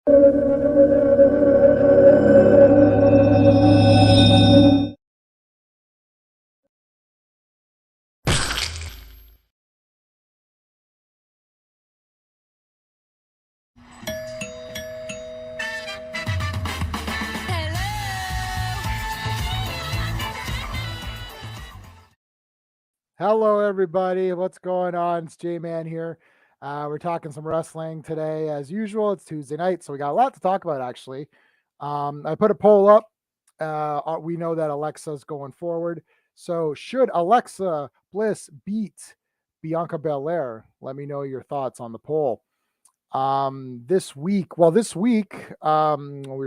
Hello, everybody. What's going on? It's J-Man here. We're talking some wrestling today. As usual, it's Tuesday night, so we got a lot to talk about, actually. I put a poll up. We know that Alexa's going forward. So should Alexa Bliss beat Bianca Belair? Let me know your thoughts on the poll. This week, we're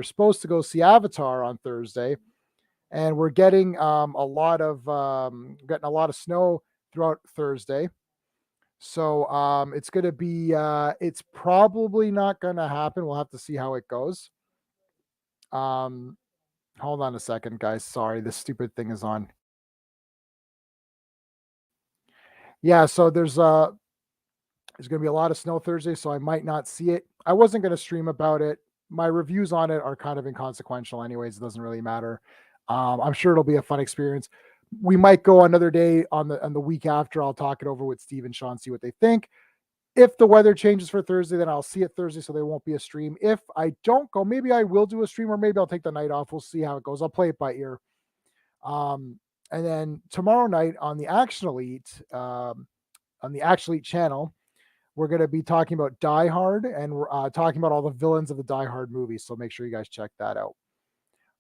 supposed to go see Avatar on Thursday, and we're getting a lot of snow throughout Thursday. So it's going to be it's probably not going to happen. We'll have to see how it goes. Hold on a second, guys. Sorry, this stupid thing is on. Yeah, so there's going to be a lot of snow Thursday, so I might not see it. I wasn't going to stream about it. My reviews on it are kind of inconsequential anyways. It doesn't really matter. I'm sure it'll be a fun experience. We might go another day on the week after. I'll talk it over with Steve and Sean, see what they think. If the weather changes for Thursday, then I'll see it Thursday, so there won't be a stream. If I don't go, maybe I will do a stream, or maybe I'll take the night off. We'll see how it goes. I'll play it by ear. And then tomorrow night on the Action Elite, channel, we're going to be talking about Die Hard, and we're talking about all the villains of the Die Hard movies. So make sure you guys check that out.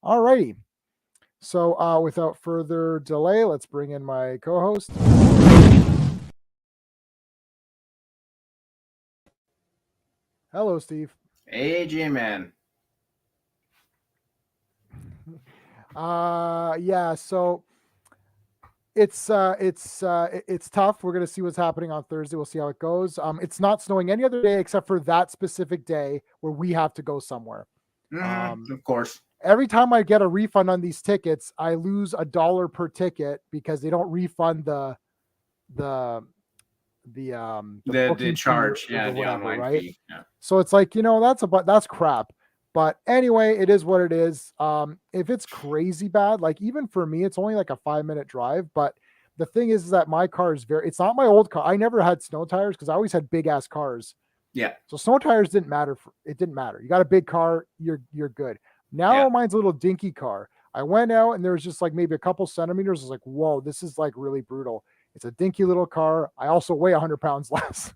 All righty. So without further delay, let's bring in my co-host. Hello, Steve. Hey, J-Man. Yeah, so it's tough. We're going to see what's happening on Thursday. We'll see how it goes. It's not snowing any other day except for that specific day where we have to go somewhere. Of course. Every time I get a refund on these tickets, I lose $1 per ticket because they don't refund the charge, the online right? fee. Yeah. So it's like, that's crap. But anyway, it is what it is. If it's crazy bad, like even for me, it's only like a 5-minute drive. But the thing is that my car is it's not my old car. I never had snow tires because I always had big ass cars. Yeah. So snow tires didn't matter. It didn't matter. You got a big car, you're good. Now mine's a little dinky car. I went out and there was just like maybe a couple centimeters. I was like, whoa, this is like really brutal. It's a dinky little car. I also weigh 100 pounds less.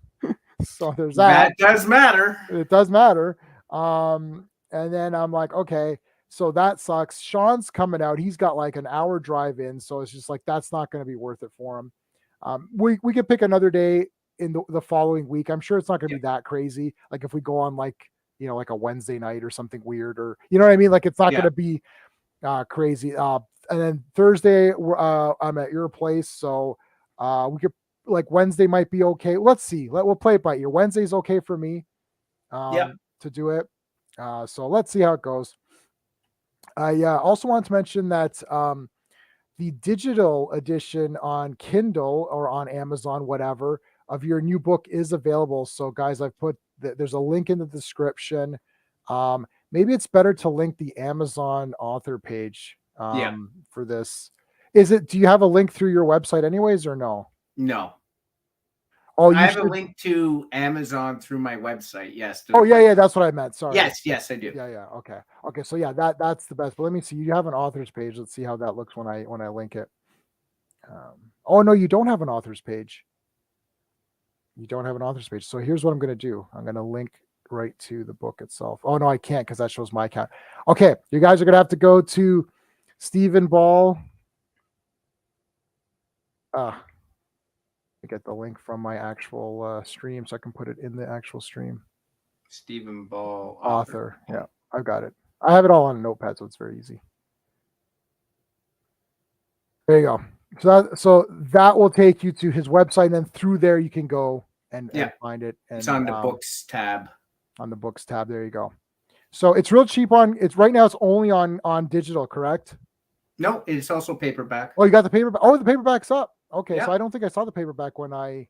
So there's that. That does matter. It does matter. And then I'm like, okay, so that sucks. Sean's coming out. He's got like an hour drive in. So it's just like, that's not going to be worth it for him. We could pick another day in the following week. I'm sure it's not going to be that crazy. Like if we go on like a Wednesday night or something weird, or you know what I mean? Like it's not going to be crazy. And then Thursday, I'm at your place. So we could like Wednesday might be okay. Let's see. We'll play it by ear. Wednesday's okay for me to do it. So let's see how it goes. I also want to mention that the digital edition on Kindle or on Amazon, whatever, of your new book is available. So guys, I've put there's a link in the description. Maybe it's better to link the Amazon author page for this. Do you have a link through your website anyways, or no? No. Oh, I have a link to Amazon through my website. Yes. Oh, yeah. That's what I meant. Sorry. Yes, I do. Yeah. Okay. So yeah, that's the best. But let me see. You have an author's page. Let's see how that looks when I link it. Oh no, you don't have an author's page. You don't have an author's page. So here's what I'm going to do. I'm going to link right to the book itself. Oh no, I can't because that shows my account. Okay, you guys are going to have to go to Stephen Ball. I get the link from my actual stream so I can put it in the actual stream. Stephen Ball author. Yeah, I've got it. I have it all on a notepad, so it's very easy. There you go. So that will take you to his website, and then through there you can go and find it. And it's on the books tab. On the books tab, there you go. So it's real cheap right now. It's only on digital, correct? No, it's also paperback. Oh, you got the paperback. Oh, the paperback's up. Okay, so I don't think I saw the paperback when I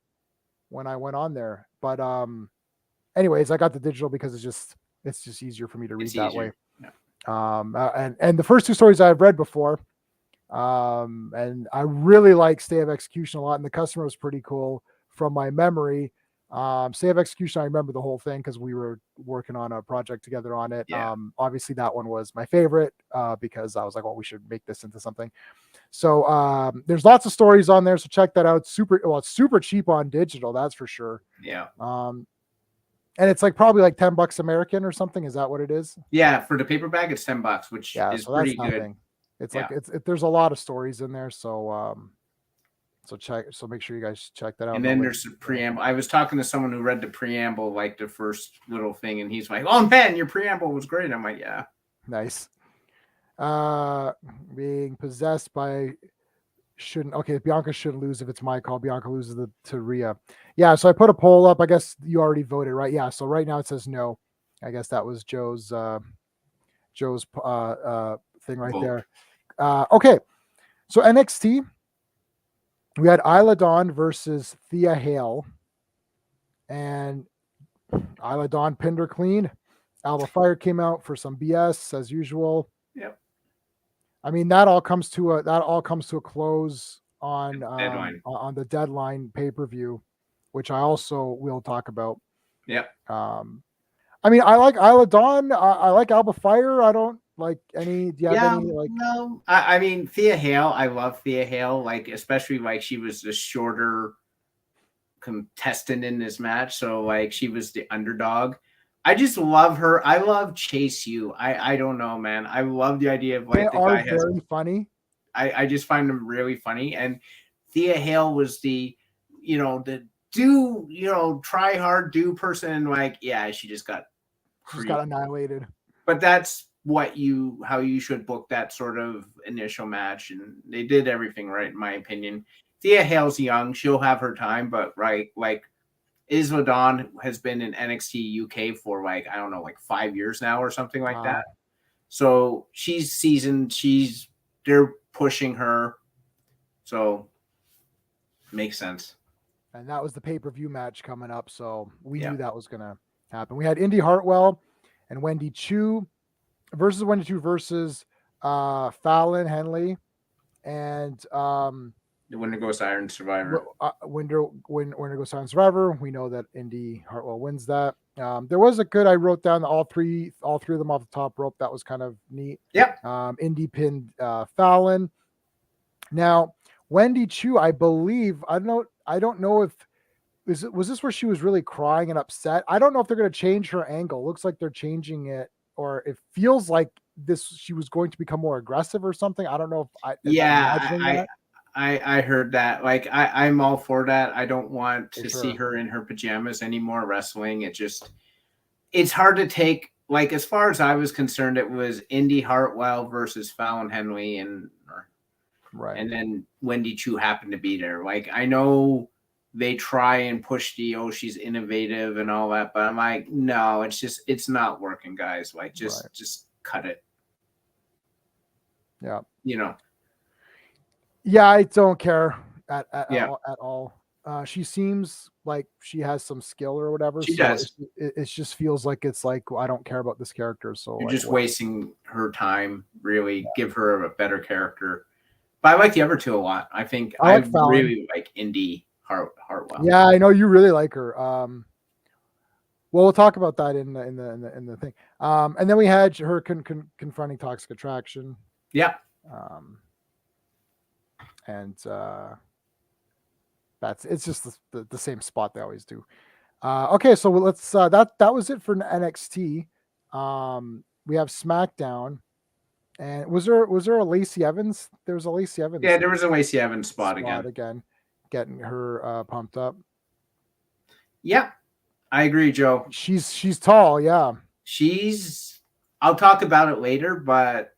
went on there. But anyways, I got the digital because It's just easier for me to read It's that way. easier. Yeah. And the first 2 stories I've read before, and I really like Stay of Execution a lot, and the customer was pretty cool from my memory. Stay of Execution, I remember the whole thing because we were working on a project together on it. Yeah. Obviously that one was my favorite because I was like, well, we should make this into something. So there's lots of stories on there, so check that out. It's super cheap on digital, that's for sure. Yeah. And it's like probably like $10 American or something. Is that what it is? Yeah, for the paperback, it's $10, which Yeah, is so that's pretty good. nothing. It's like there's a lot of stories in there, so make sure you guys check that out. And then there's the preamble. I was talking to someone who read the preamble, like the first little thing, and he's like, "Oh man, your preamble was great." I'm like, "Yeah, nice." Being possessed by Bianca shouldn't lose if it's my call. Bianca loses to Rhea. Yeah, so I put a poll up. I guess you already voted, right? Yeah, so right now it says no. I guess that was Joe's thing right there. Okay, so NXT, we had Isla Dawn versus Thea Hale, and Isla Dawn pinned her clean. Alba Fire came out for some BS as usual. Yep. I mean, that all comes to a close on the Deadline pay-per-view, which I also will talk about. Yep. I mean, I like Isla Dawn. I like Alba Fire. I don't like any. Do you have any like? No, I mean Thea Hale. I love Thea Hale. Like especially like she was the shorter contestant in this match, so like she was the underdog. I just love her. I love Chase U. I don't know, man. I love the idea of like they are very funny. I just find them really funny. And Thea Hale was the try hard do person. Like, yeah, she just got annihilated. But that's how you should book that sort of initial match, and they did everything right in my opinion. Thea Hale's young; she'll have her time, but like Isla Dawn has been in NXT UK for like, I don't know, like 5 years now or something like that. So she's seasoned. They're pushing her. So makes sense. And that was the pay-per-view match coming up. So we knew that was going to happen. We had Indy Hartwell and Wendy Chu versus Fallon Henley and the Winter Ghost Iron Survivor. Winter Ghost Iron Survivor. We know that Indy Hartwell wins that. There was a good. I wrote down all three of them off the top rope. That was kind of neat. Yep. Indy pinned Fallon. Now Wendy Chu, I believe. I don't know if was this where she was really crying and upset. I don't know if they're going to change her angle. Looks like they're changing it, or it feels like she was going to become more aggressive or something. I don't know if I heard that. Like I'm all for that. I don't want to see her in her pajamas anymore wrestling. It's hard to take. Like as far as I was concerned, it was Indy Hartwell versus Fallon Henley, and then Wendy Chu happened to be there. Like I know they try and push she's innovative and all that, but I'm like, no, it's not working, guys. Like just cut it. Yeah. Yeah, I don't care at all. She seems like she has some skill or whatever. She does. It just feels like it's like, I don't care about this character. So you're just wasting her time. Really, give her a better character. But I like the other two a lot. I think I really like Indy Hartwell. Yeah, I know you really like her. Well, we'll talk about that in the thing. And then we had her confronting Toxic Attraction. Yeah. And it's just the same spot they always do. Okay, so let's that was it for NXT. We have SmackDown, and was there a Lacey Evans? There was a Lacey Evans. Yeah, there was a Lacey Evans spot again, getting her pumped up. Yeah, I agree, Joe. She's tall. Yeah, I'll talk about it later, but.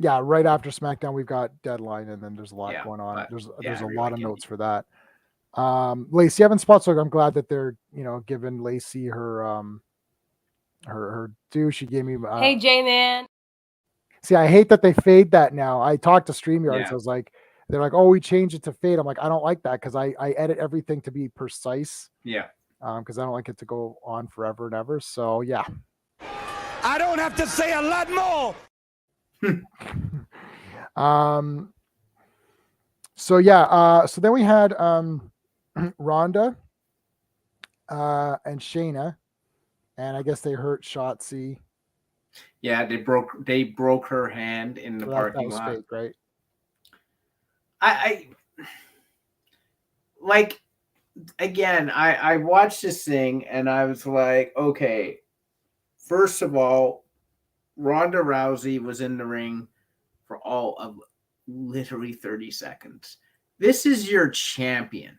Yeah, right after SmackDown, we've got Deadline, and then there's a lot going on. There's a lot of notes for that. Lacey Evans spot, so I'm glad that they're giving Lacey her her due. She gave me hey J-Man. See, I hate that they fade that now. I talked to StreamYard, so I was like, they're like, oh, we changed it to fade. I'm like, I don't like that because I edit everything to be precise. Yeah. Because I don't like it to go on forever and ever. So yeah. I don't have to say a lot more. So yeah, so then we had Ronda and Shayna, and I guess they hurt Shotzi. Yeah, they broke her hand in the parking that was lot. fake, right? I like, again, I watched this thing and I was like, okay, first of all, Ronda Rousey was in the ring for all of literally 30 seconds. This is your champion.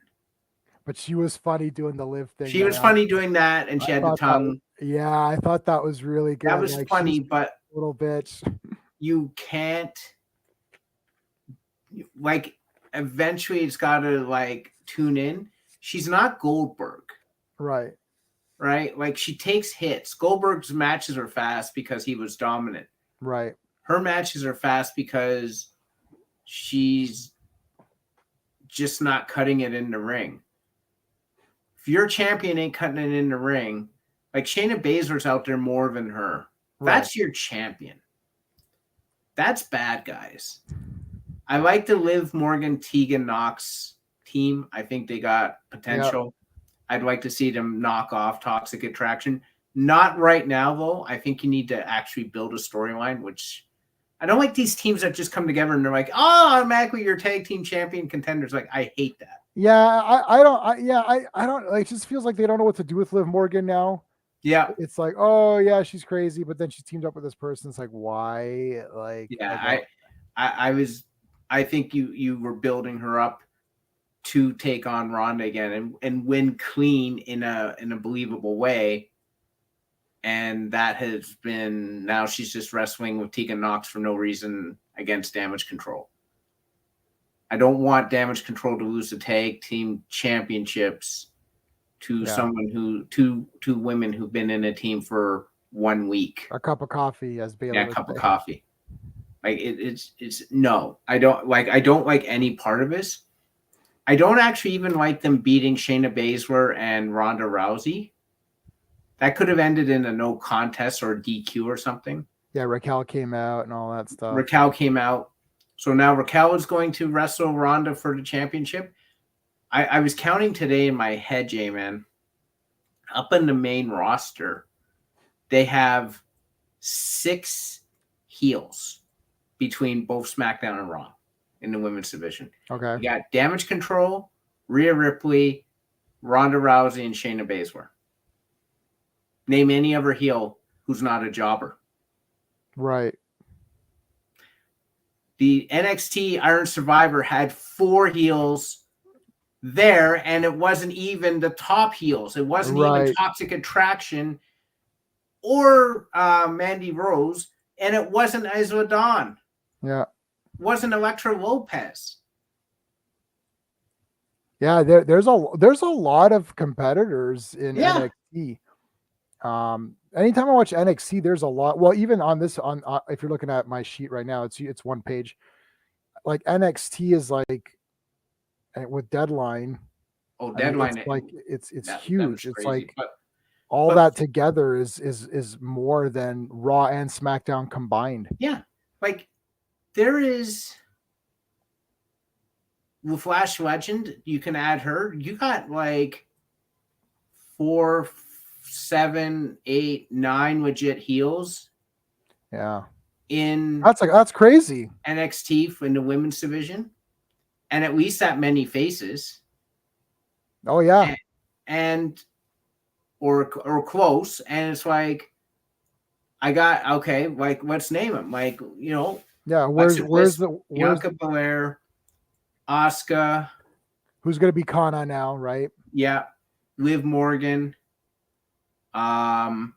But she was funny doing the live thing. She was funny doing that, and she had the tongue. I thought that was really good. That was funny, but little bitch. You can't, like, eventually it's got to, like, tune in. She's not Goldberg. Right. Right? Like, she takes hits. Goldberg's matches are fast because he was dominant. Right. Her matches are fast because she's just not cutting it in the ring. If your champion ain't cutting it in the ring, like Shayna Baszler's out there more than her. Right. That's your champion. That's bad, guys. I like the Liv Morgan, Tegan Nox team. I think they got potential. Yep. I'd like to see them knock off Toxic Attraction. Not right now, though. I think you need to actually build a storyline, which I don't like these teams that just come together and they're like, oh, automatically you're tag team champion contenders. Like, I hate that. Yeah, I don't like, it just feels like they don't know what to do with Liv Morgan now. Yeah. It's like, oh yeah, she's crazy, but then she teamed up with this person. It's like, why? Like, yeah, I think you were building her up to take on Ronda again and win clean in a believable way. And that has been, now she's just wrestling with Tegan Nox for no reason against Damage Control. I don't want Damage Control to lose the tag team championships to someone two women who've been in a team for 1 week. A cup of coffee, as Bayley. Yeah, a cup of coffee. Like it's no. I don't like any part of this. I don't actually even like them beating Shayna Baszler and Ronda Rousey. That could have ended in a no contest or a DQ or something. Yeah, Raquel came out and all that stuff. Raquel came out. So now Raquel is going to wrestle Ronda for the championship. I was counting today in my head, J-Man. Up in the main roster, they have 6 heels between both SmackDown and Raw in the women's division. Okay. You got Damage Control, Rhea Ripley, Ronda Rousey, and Shayna Baszler. Name any other heel who's not a jobber. Right. The NXT Iron Survivor had 4 heels there, and it wasn't even the top heels. It wasn't even Toxic Attraction or Mandy Rose, and it wasn't Isla Dawn. Yeah. It wasn't Elektra Lopez. Yeah, there's a lot of competitors in NXT. Anytime I watch NXT, there's a lot. Well, even on this, if you're looking at my sheet right now, it's one page. Like NXT is like, with Deadline. Oh, Deadline! It's like it's huge. It's crazy. like all that together is more than Raw and SmackDown combined. Yeah, like there is with Flash Legend, you can add her. You got like 4, 7, 8, 9 legit heels. Yeah. That's crazy. NXT in the women's division. And at least that many faces. Oh yeah. And or close. And it's like, I got, okay, like let's name them. Like, you know. Yeah, where's Bianca Belair, Asuka. Who's gonna be Kana now, right? Yeah. Liv Morgan. Raquel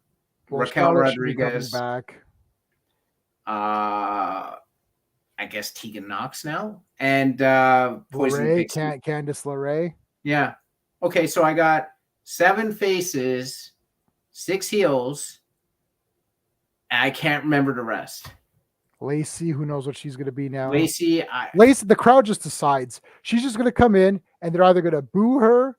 Rodriguez back. I guess Tegan Nox now, and Poison Candice LeRae. Yeah. Okay, so I got 7 faces, 6 heels. And I can't remember the rest. Lacey, who knows what she's going to be now? Lacey, the crowd just decides she's just going to come in, and they're either going to boo her.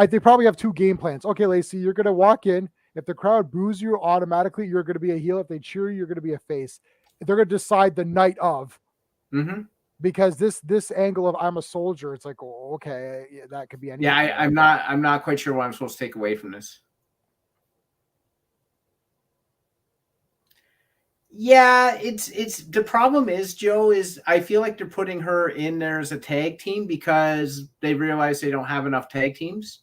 They probably have 2 game plans. Okay, Lacey, you're going to walk in. If the crowd boos you, automatically you're going to be a heel. If they cheer you, you're going to be a face. They're going to decide the night of. Mm-hmm. Because this angle of I'm a soldier, it's like, oh, okay, that could be anything. Yeah, I'm not quite sure what I'm supposed to take away from this. Yeah, it's the problem is, Joe, is I feel like they're putting her in there as a tag team because they realize they don't have enough tag teams.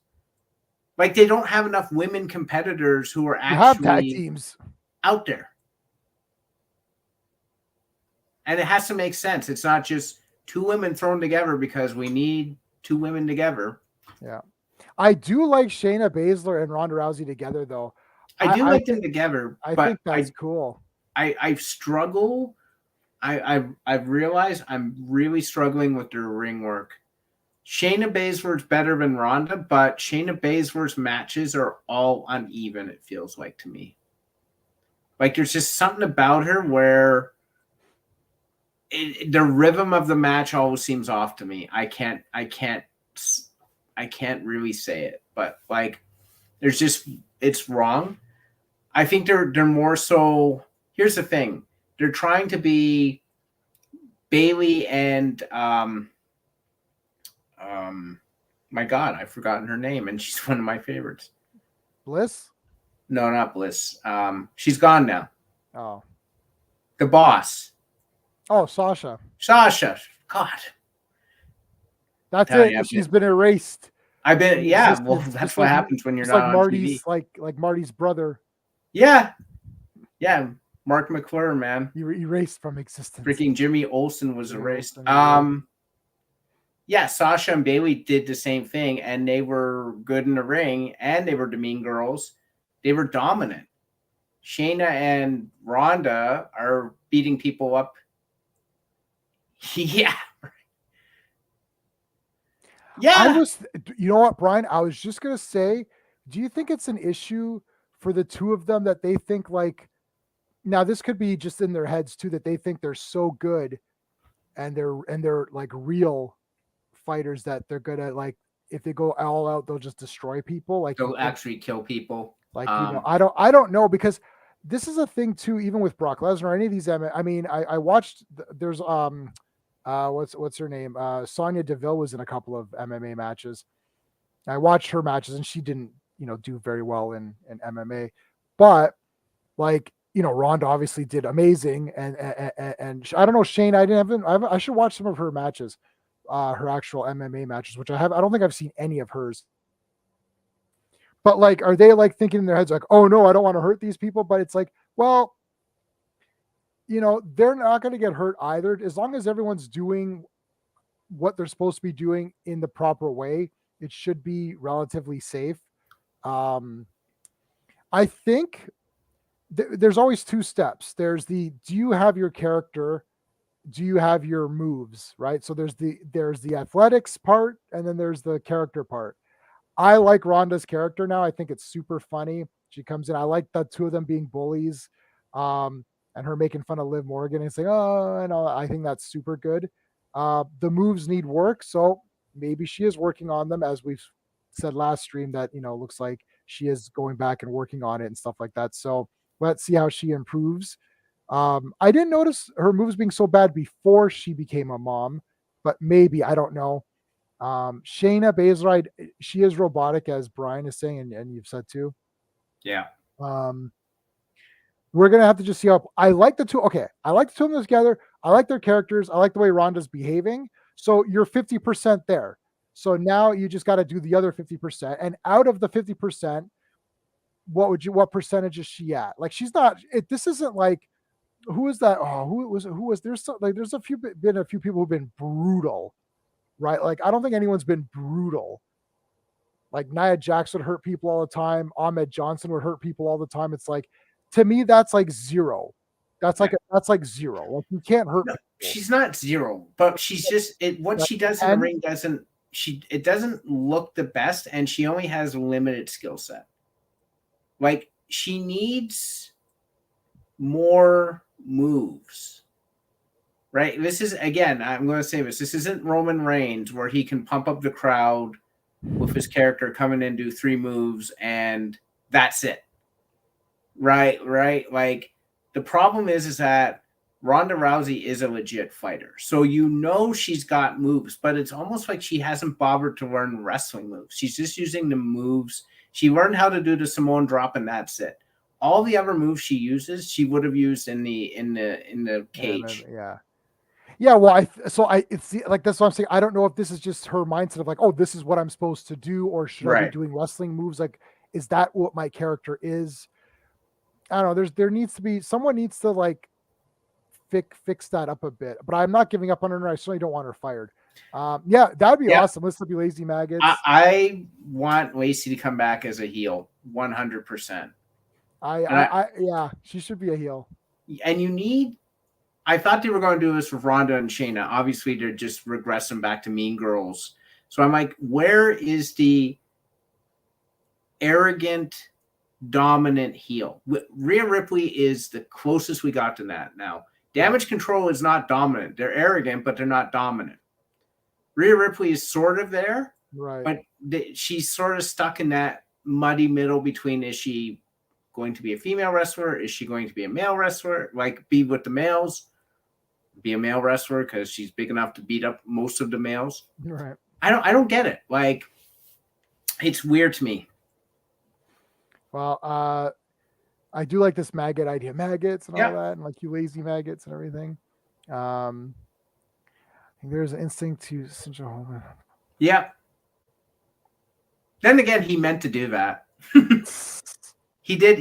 Like they don't have enough women competitors who are actually have tag teams out there. And it has to make sense. It's not just two women thrown together because we need two women together. Yeah. I do like Shayna Baszler and Ronda Rousey together, though. I do like them together. I think that's cool. I struggle. I've realized I'm really struggling with their ring work. Shayna Baszler's better than Ronda, but Shayna Baszler's matches are all uneven, it feels like to me. Like there's just something about her where the rhythm of the match always seems off to me. I can't really say it, but like there's just it's wrong. I think they're more so. Here's the thing: they're trying to be Bailey and my God, I've forgotten her name, and she's one of my favorites. Bliss? No, not Bliss. She's gone now. Oh, the boss. Oh, Sasha. God. That's it. She's been erased. I've been, yeah. Well, that's what happens when you're not on Marty's, TV. Like Marty's brother. Yeah. Yeah. Mark McClure, man. You were erased from existence. Freaking Jimmy Olsen was erased. Yeah, Sasha and Bailey did the same thing, and they were good in the ring, and they were the mean girls. They were dominant. Shayna and Ronda are beating people up. Yeah. Yeah. You know what, Brian? I was just going to say, do you think it's an issue for the two of them that they think like, now this could be just in their heads too, that they think they're so good and they're like real fighters that they're gonna like, if they go all out, they'll just destroy people. Like they'll actually kill people. Like, you know, I don't know, because this is a thing too, even with Brock Lesnar or any of these. I mean, I watched, there's, what's her name? Sonya Deville was in a couple of MMA matches. I watched her matches and she didn't, you know, do very well in MMA, but like, you know, Ronda obviously did amazing. And I don't know, Shane, I should watch some of her matches, her actual MMA matches, which I don't think I've seen any of hers. But like, are they like thinking in their heads like, oh no, I don't want to hurt these people? But it's like, well, you know, they're not going to get hurt either. As long as everyone's doing what they're supposed to be doing in the proper way, it should be relatively safe. I think there's always two steps. There's do you have your character? Do you have your moves? Right. So there's the athletics part, and then there's the character part. I like Ronda's character now. I think it's super funny. She comes in. I like the two of them being bullies, and her making fun of Liv Morgan and saying, oh, and all. I think that's super good. The moves need work. So maybe she is working on them, as we've said last stream, that, you know, looks like she is going back and working on it and stuff like that. So let's see how she improves. I didn't notice her moves being so bad before she became a mom, but maybe, I don't know. Shayna Baszler, she is robotic, as Brian is saying, and you've said too. Yeah. We're gonna have to just see how. I like the two. Okay, I like the two of them together. I like their characters. I like the way Ronda's behaving. So you're 50% there. So now you just got to do the other 50%. And out of the 50%, what percentage is she at? Like, she's not. This isn't like, who is that? Oh, who was? There's a few people who've been brutal. Right? Like, I don't think anyone's been brutal. Like, Nia Jax would hurt people all the time. Ahmed Johnson would hurt people all the time. It's like, to me, that's like zero. That's like zero. Like, you can't hurt. No, she's not zero, but she's just what she does in the ring it doesn't look the best, and she only has a limited skill set. Like, she needs more moves. Right. This is, again, I'm going to say this. This isn't Roman Reigns, where he can pump up the crowd with his character coming in, do 3 moves, and that's it. Right. Like the problem is that Ronda Rousey is a legit fighter. So she's got moves, but it's almost like she hasn't bothered to learn wrestling moves. She's just using the moves. She learned how to do the Samoan drop and that's it. All the other moves she uses, she would have used in the cage. Yeah, well, it's like that's what I'm saying. I don't know if this is just her mindset of like, oh, this is what I'm supposed to do, or should I be doing wrestling moves? Like, is that what my character is? I don't know. There needs to be someone needs to like fix that up a bit. But I'm not giving up on her. I certainly don't want her fired. Yeah, that'd be awesome. Let's be Lazy Maggots. I want Lacey to come back as a heel, 100%. Yeah, she should be a heel. And I thought they were going to do this with Ronda and Shayna. Obviously, they're just regressing back to Mean Girls. So I'm like, where is the arrogant, dominant heel? Rhea Ripley is the closest we got to that now. Damage Control is not dominant. They're arrogant, but they're not dominant. Rhea Ripley is sort of there, right? But she's sort of stuck in that muddy middle between, is she going to be a female wrestler? Is she going to be a male wrestler? Like, be with the males? Be a male wrestler because she's big enough to beat up most of the males. Right. I don't get it. Like, it's weird to me. Well, I do like this maggot idea, maggots and all that, and like you lazy maggots and everything. I think there's an instinct to cinch a home. Yeah. Then again, he meant to do that. He did.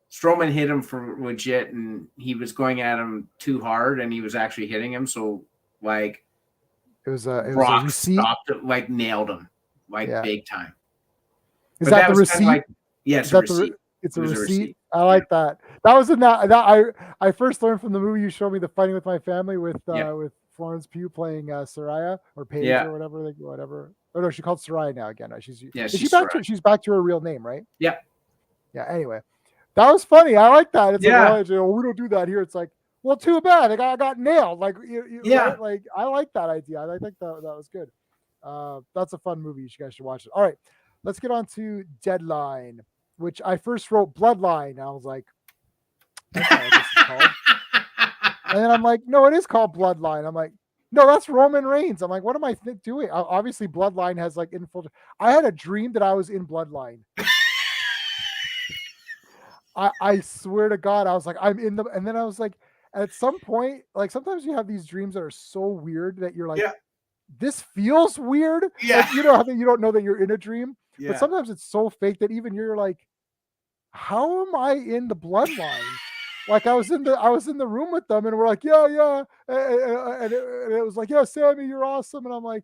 Strowman hit him for legit, and he was going at him too hard, and he was actually hitting him. So, like, it was a receipt. Stopped it, like nailed him, like big time. Is that the receipt? Like, yes, yeah, it's a receipt. I like that. That was in that I first learned from the movie you showed me, The Fighting with My Family, with Florence Pugh playing Soraya or Paige or whatever. Oh no, she called Soraya now again. She's back to her real name, right? Yeah. Yeah. Anyway, that was funny. I like that. It's like, oh, we don't do that here. It's like, well, too bad. Like, I got nailed. Like, right? Like, I like that idea. I think that was good. That's a fun movie. You guys should watch it. All right, let's get on to Deadline, which I first wrote Bloodline. I was like, that's not what this is called. And then I'm like, no, it is called Bloodline. I'm like, no, that's Roman Reigns. I'm like, what am I doing? Obviously, Bloodline has like infiltrated. I had a dream that I was in Bloodline. I swear to God, I was like, I'm in and then I was like, at some point, like sometimes you have these dreams that are so weird that you're like, this feels weird. Yeah. Like, you don't know that you're in a dream. Yeah. But sometimes it's so fake that even you're like, how am I in the Bloodline? Like I was in the room with them and we're like, yeah. And it was like, yeah, Sammy, you're awesome. And I'm like,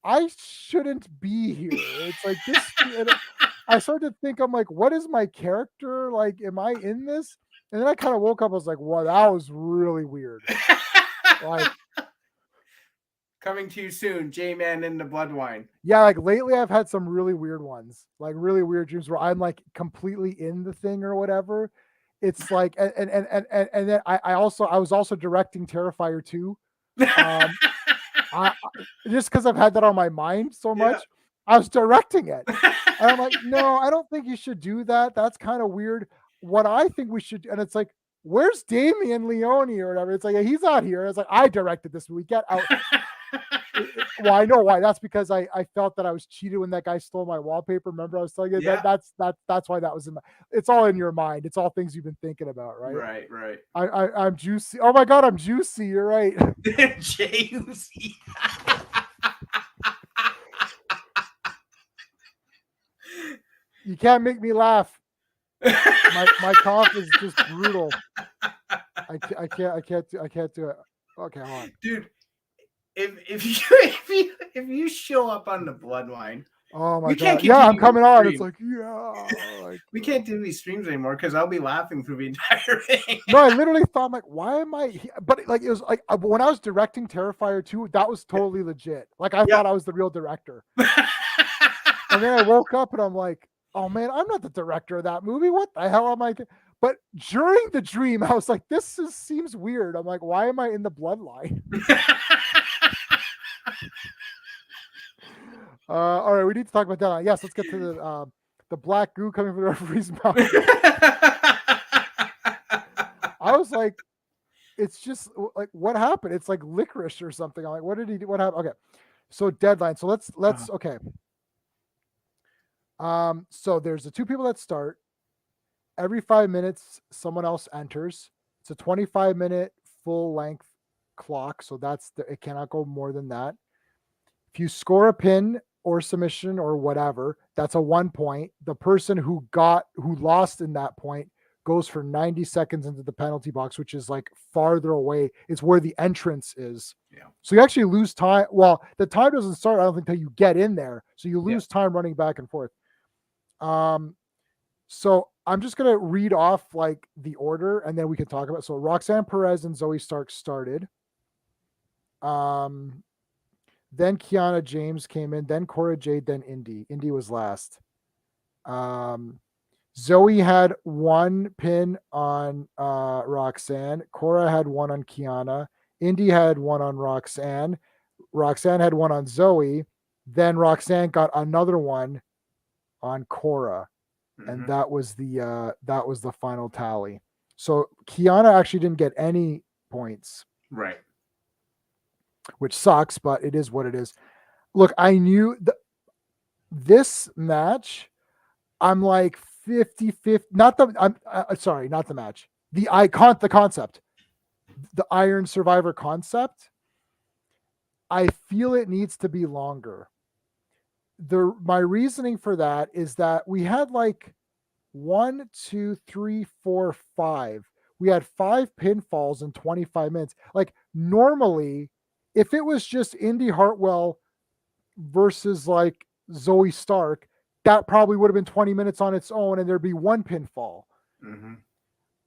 I shouldn't be here. It's like this. I started to think, I'm like, what is my character? Like, am I in this? And then I kind of woke up. I was like, wow, that was really weird. Like, coming to you soon, J-Man in the Bloodline. Yeah, like lately I've had some really weird ones, like really weird dreams where I'm like completely in the thing or whatever. It's like, and then I was also directing Terrifier 2. Just because I've had that on my mind so much, I was directing it. And I'm like, no, I don't think you should do that. That's kind of weird. What I think we should, and it's like, where's Damian Leone or whatever? It's like, he's not here. It's like, I directed this movie. Get out. Well, I know why. That's because I felt that I was cheated when that guy stole my wallpaper. Remember, I was telling you that's why that was in my. It's all in your mind. It's all things you've been thinking about, right? Right. I'm juicy. Oh my God, I'm juicy. You're right. Juicy. You can't make me laugh. My cough is just brutal. I can't do it. Okay, hold on. Dude, if you show up on the Bloodline, oh my God, yeah, I'm coming on. It's like, we can't do these streams anymore because I'll be laughing through the entire thing. No, I literally thought, I'm like, why am I here? But like, it was like when I was directing Terrifier 2, that was totally legit. Like I thought I was the real director. And then I woke up and I'm like, oh man, I'm not the director of that movie. What the hell am I? But during the dream, I was like, this seems weird. I'm like, why am I in the Bloodline? All right, we need to talk about that. Yes, let's get to the black goo coming from the referee's mouth. I was like, it's just like, what happened? It's like licorice or something. I'm like, what did he do? What happened? Okay. So deadline. So let's okay. So there's the two people that start. Every 5 minutes, someone else enters. It's a 25-minute full length clock. So it cannot go more than that. If you score a pin or submission or whatever, that's a 1 point. The person who lost in that point goes for 90 seconds into the penalty box, which is like farther away. It's where the entrance is. Yeah. So you actually lose time. Well, the time doesn't start, I don't think, until you get in there. So you lose time running back and forth. So I'm just gonna read off like the order, and then we can talk about. So Roxanne Perez and Zoe Stark started. Then Kiana James came in. Then Cora Jade. Then Indy. Indy was last. Zoe had 1 pin on Roxanne. Cora had 1 on Kiana. Indy had 1 on Roxanne. Roxanne had 1 on Zoe. Then Roxanne got another 1 on Cora, and that was the final tally. So Kiana actually didn't get any points, right? Which sucks, but it is what it is. Look, I knew this match. I'm like 50-50. Not the match. The concept. The Iron Survivor concept. I feel it needs to be longer. My reasoning for that is that we had like 1, 2, 3, 4, 5. We had 5 pinfalls in 25 minutes. Like normally, if it was just Indy Hartwell versus like Zoe Stark, that probably would have been 20 minutes on its own and there'd be 1 pinfall.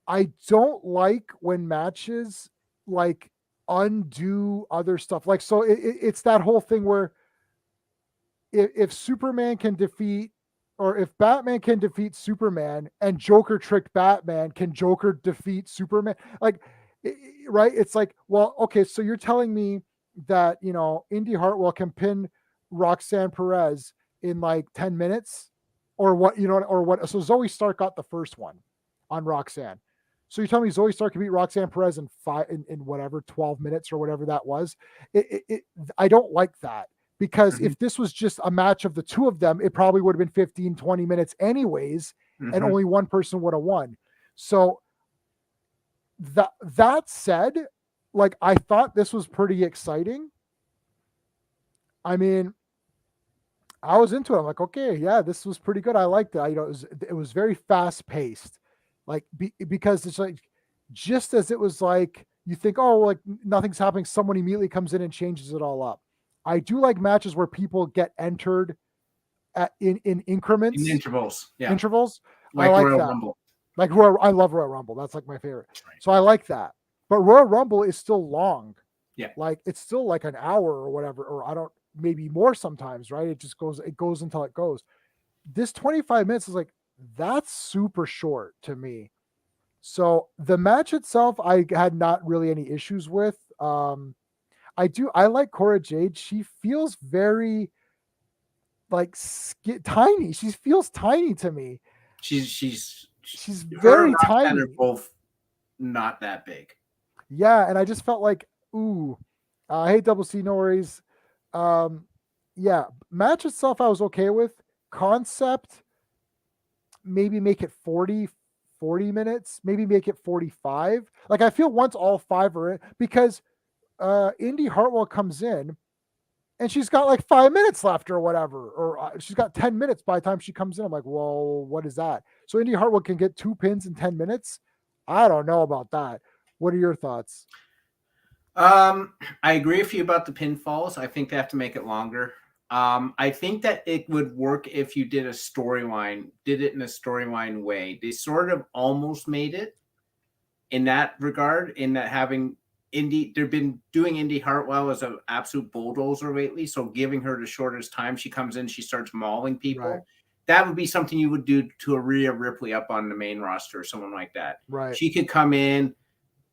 I don't like when matches like undo other stuff. Like, so it's that whole thing where if Superman can defeat, or if Batman can defeat Superman and Joker tricked Batman, can Joker defeat Superman? Like, right? It's like, well, okay, so you're telling me that, Indy Hartwell can pin Roxanne Perez in like 10 minutes or what, or what? So Zoe Stark got the first one on Roxanne. So you're telling me Zoe Stark can beat Roxanne Perez in whatever, 12 minutes or whatever that was. I don't like that. Because if this was just a match of the two of them, it probably would have been 15, 20 minutes anyways, and only one person would have won. So that said, like, I thought this was pretty exciting. I mean, I was into it. I'm like, okay, yeah, this was pretty good. I liked it. It was very fast paced, like because it's like, just as it was like, you think, oh, like nothing's happening. Someone immediately comes in and changes it all up. I do like matches where people get entered in increments. In intervals. Yeah. Intervals. Like I like Royal that. Rumble. I love Royal Rumble. That's like my favorite. Right. So I like that. But Royal Rumble is still long. Yeah. Like it's still like an hour or whatever, or maybe more sometimes, right? It goes until it goes. This 25 minutes is like, that's super short to me. So the match itself, I had not really any issues with. I like Cora Jade. She feels very like tiny. She feels tiny to me. She's very tiny. Are both not that big. Yeah, and I just felt like, ooh, I hate Double C, no worries. Yeah, match itself I was okay with. Concept, maybe make it 40 minutes, maybe make it 45. Like I feel once all 5 are in, because Indy Hartwell comes in and she's got like 5 minutes left or whatever, or she's got 10 minutes by the time she comes in. I'm like, well, what is that? So Indy Hartwell can get 2 pins in 10 minutes. I don't know about that. What are your thoughts? I agree with you about the pinfalls. I think they have to make it longer. I think that it would work if you did it in a storyline way. They sort of almost made it in that regard, in that having they've been doing Indy Hartwell as an absolute bulldozer lately. So giving her the shortest time, she comes in, she starts mauling people. Right. That would be something you would do to a Rhea Ripley up on the main roster or someone like that. Right. She could come in,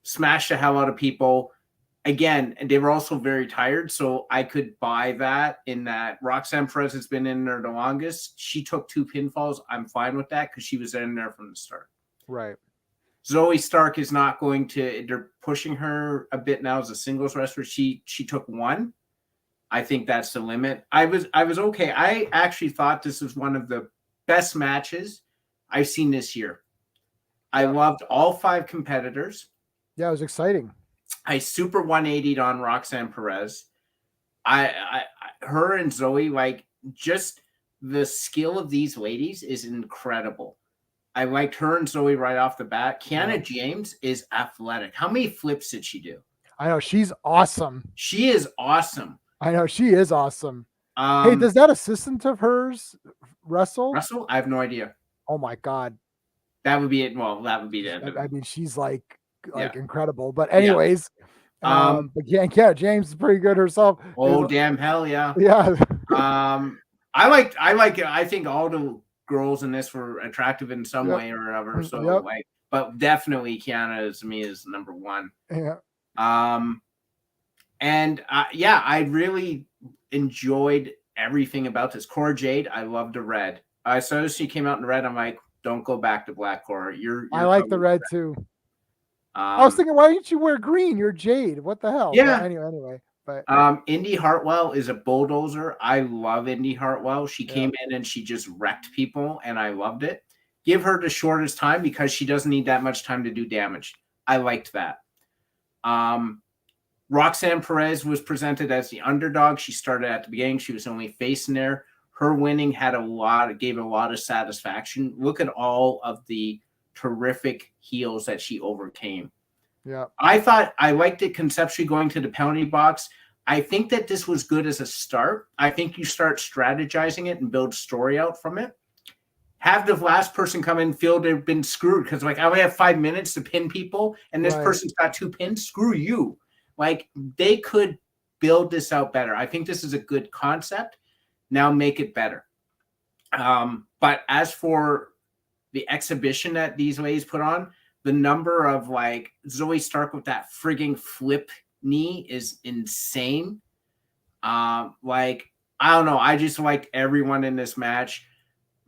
smash the hell out of people, again, they were also very tired, so I could buy that in that Roxanne Perez has been in there the longest. She took 2 pinfalls. I'm fine with that because she was in there from the start. Right. Zoe Stark is not going to. They're pushing her a bit now as a singles wrestler. She took 1. I think that's the limit. I was okay. I actually thought this was one of the best matches I've seen this year. I loved all 5 competitors. Yeah, it was exciting. I super 180'd on Roxanne Perez. Her and Zoe, like, just the skill of these ladies is incredible. I liked her and Zoe right off the bat. Kiana James is athletic. How many flips did she do? I know, she's awesome. She is awesome. I know, she is awesome. Hey, does that assistant of hers wrestle? I have no idea. Oh my God. That would be it. Well, that would be the end of it. I mean, she's like incredible. But anyways, but yeah, James is pretty good herself. Oh, damn hell yeah. Yeah. I like it. I think all the girls in this were attractive in some way or another. So but definitely Kiana to me is number 1. Yeah. And I really enjoyed everything about this. Cora Jade, I loved the red. So she came out in red. I'm like, don't go back to black, Cora. I like the red too. I was thinking, why didn't you wear green? You're Jade. What the hell? Yeah. But anyway. But Indy Hartwell is a bulldozer. I love Indy Hartwell. She came in and she just wrecked people, and I loved it. Give her the shortest time because she doesn't need that much time to do damage. I liked that. Roxanne Perez was presented as the underdog. She started at the beginning. She was only facing there. Her winning gave a lot of satisfaction. Look at all of the terrific heels that she overcame. Yeah. I liked it conceptually going to the penalty box. I think that this was good as a start. I think you start strategizing it and build story out from it. Have the last person come in feel they've been screwed because I only have 5 minutes to pin people and this person's got 2 pins. Screw you. They could build this out better. I think this is a good concept. Now make it better. But as for the exhibition that these ladies put on, the number of Zoe Stark with that frigging flip knee is insane. I don't know. I just liked everyone in this match.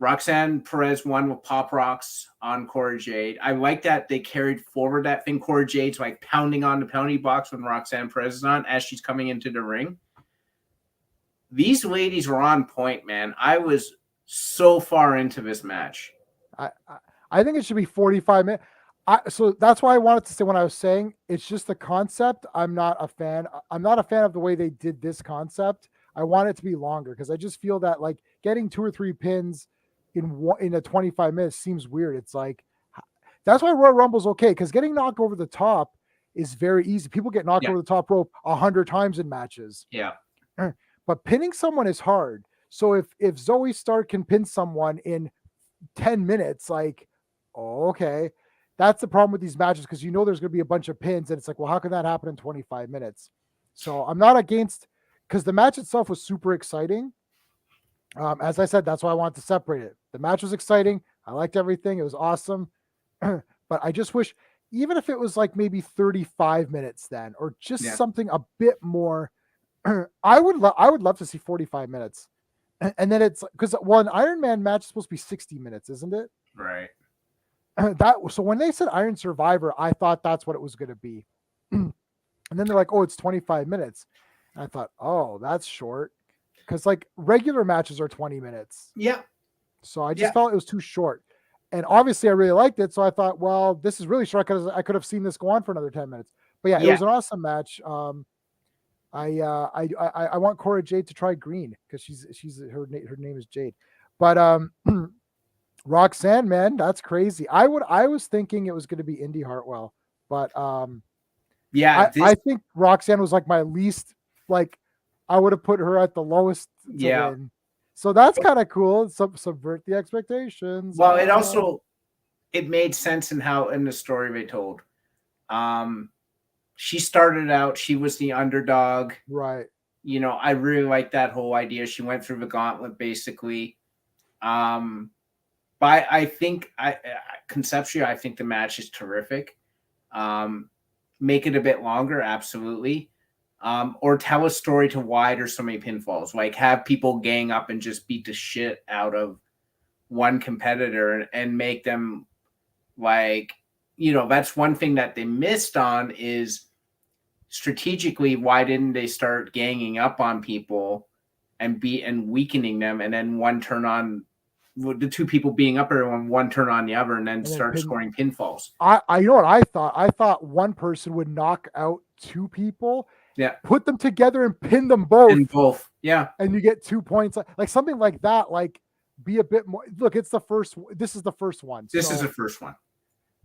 Roxanne Perez won with pop rocks on Cora Jade. I like that they carried forward that thing. Cora Jade's pounding on the penalty box when Roxanne Perez is on as she's coming into the ring. These ladies were on point, man. I was so far into this match. I think it should be 45 minutes. So that's why I wanted to say when I was saying it's just the concept. I'm not a fan. I'm not a fan of the way they did this concept. I want it to be longer because I just feel that getting 2 or 3 pins in a 25 minutes seems weird. It's that's why Royal Rumble's okay because getting knocked over the top is very easy. People get knocked over the top rope 100 times in matches. Yeah. But pinning someone is hard. So if Zoe Stark can pin someone in 10 minutes, okay. That's the problem with these matches because there's going to be a bunch of pins and it's well, how can that happen in 25 minutes? So I'm not against because the match itself was super exciting. As I said, that's why I wanted to separate it. The match was exciting. I liked everything. It was awesome. But I just wish, even if it was maybe 35 minutes then, or just something a bit more, I would love to see 45 minutes. And then it's because an Iron Man match is supposed to be 60 minutes, isn't it? Right. So when they said Iron Survivor, I thought that's what it was going to be. And then they're oh, it's 25 minutes. And I thought, oh, that's short. Because regular matches are 20 minutes. Yeah. So I just felt it was too short. And obviously I really liked it. So I thought, well, this is really short because I could have seen this go on for another 10 minutes. But it was an awesome match. I want Cora Jade to try green because her name is Jade. But Roxanne, man, that's crazy. I was thinking it was going to be Indy Hartwell, but I think Roxanne was my least I would have put her at the lowest to win. So that's kind of cool. Subvert the expectations. Well, it made sense in the story they told. She started out, she was the underdog. Right. I really like that whole idea. She went through the gauntlet basically. But I think conceptually, I think the match is terrific. make it a bit longer, absolutely. Or tell a story to why there's so many pinfalls. Like have people gang up and just beat the shit out of one competitor and make them like, that's one thing that they missed on is strategically, why didn't they start ganging up on people and weakening them, and then one turn on the two people being up everyone, one turn on the other, and then start scoring pinfalls. I you know what I thought? I thought one person would knock out two people, put them together and pin them both. Yeah. And you get 2 points. Like something like that, like be a bit more. Look, this is the first one. This is the first one.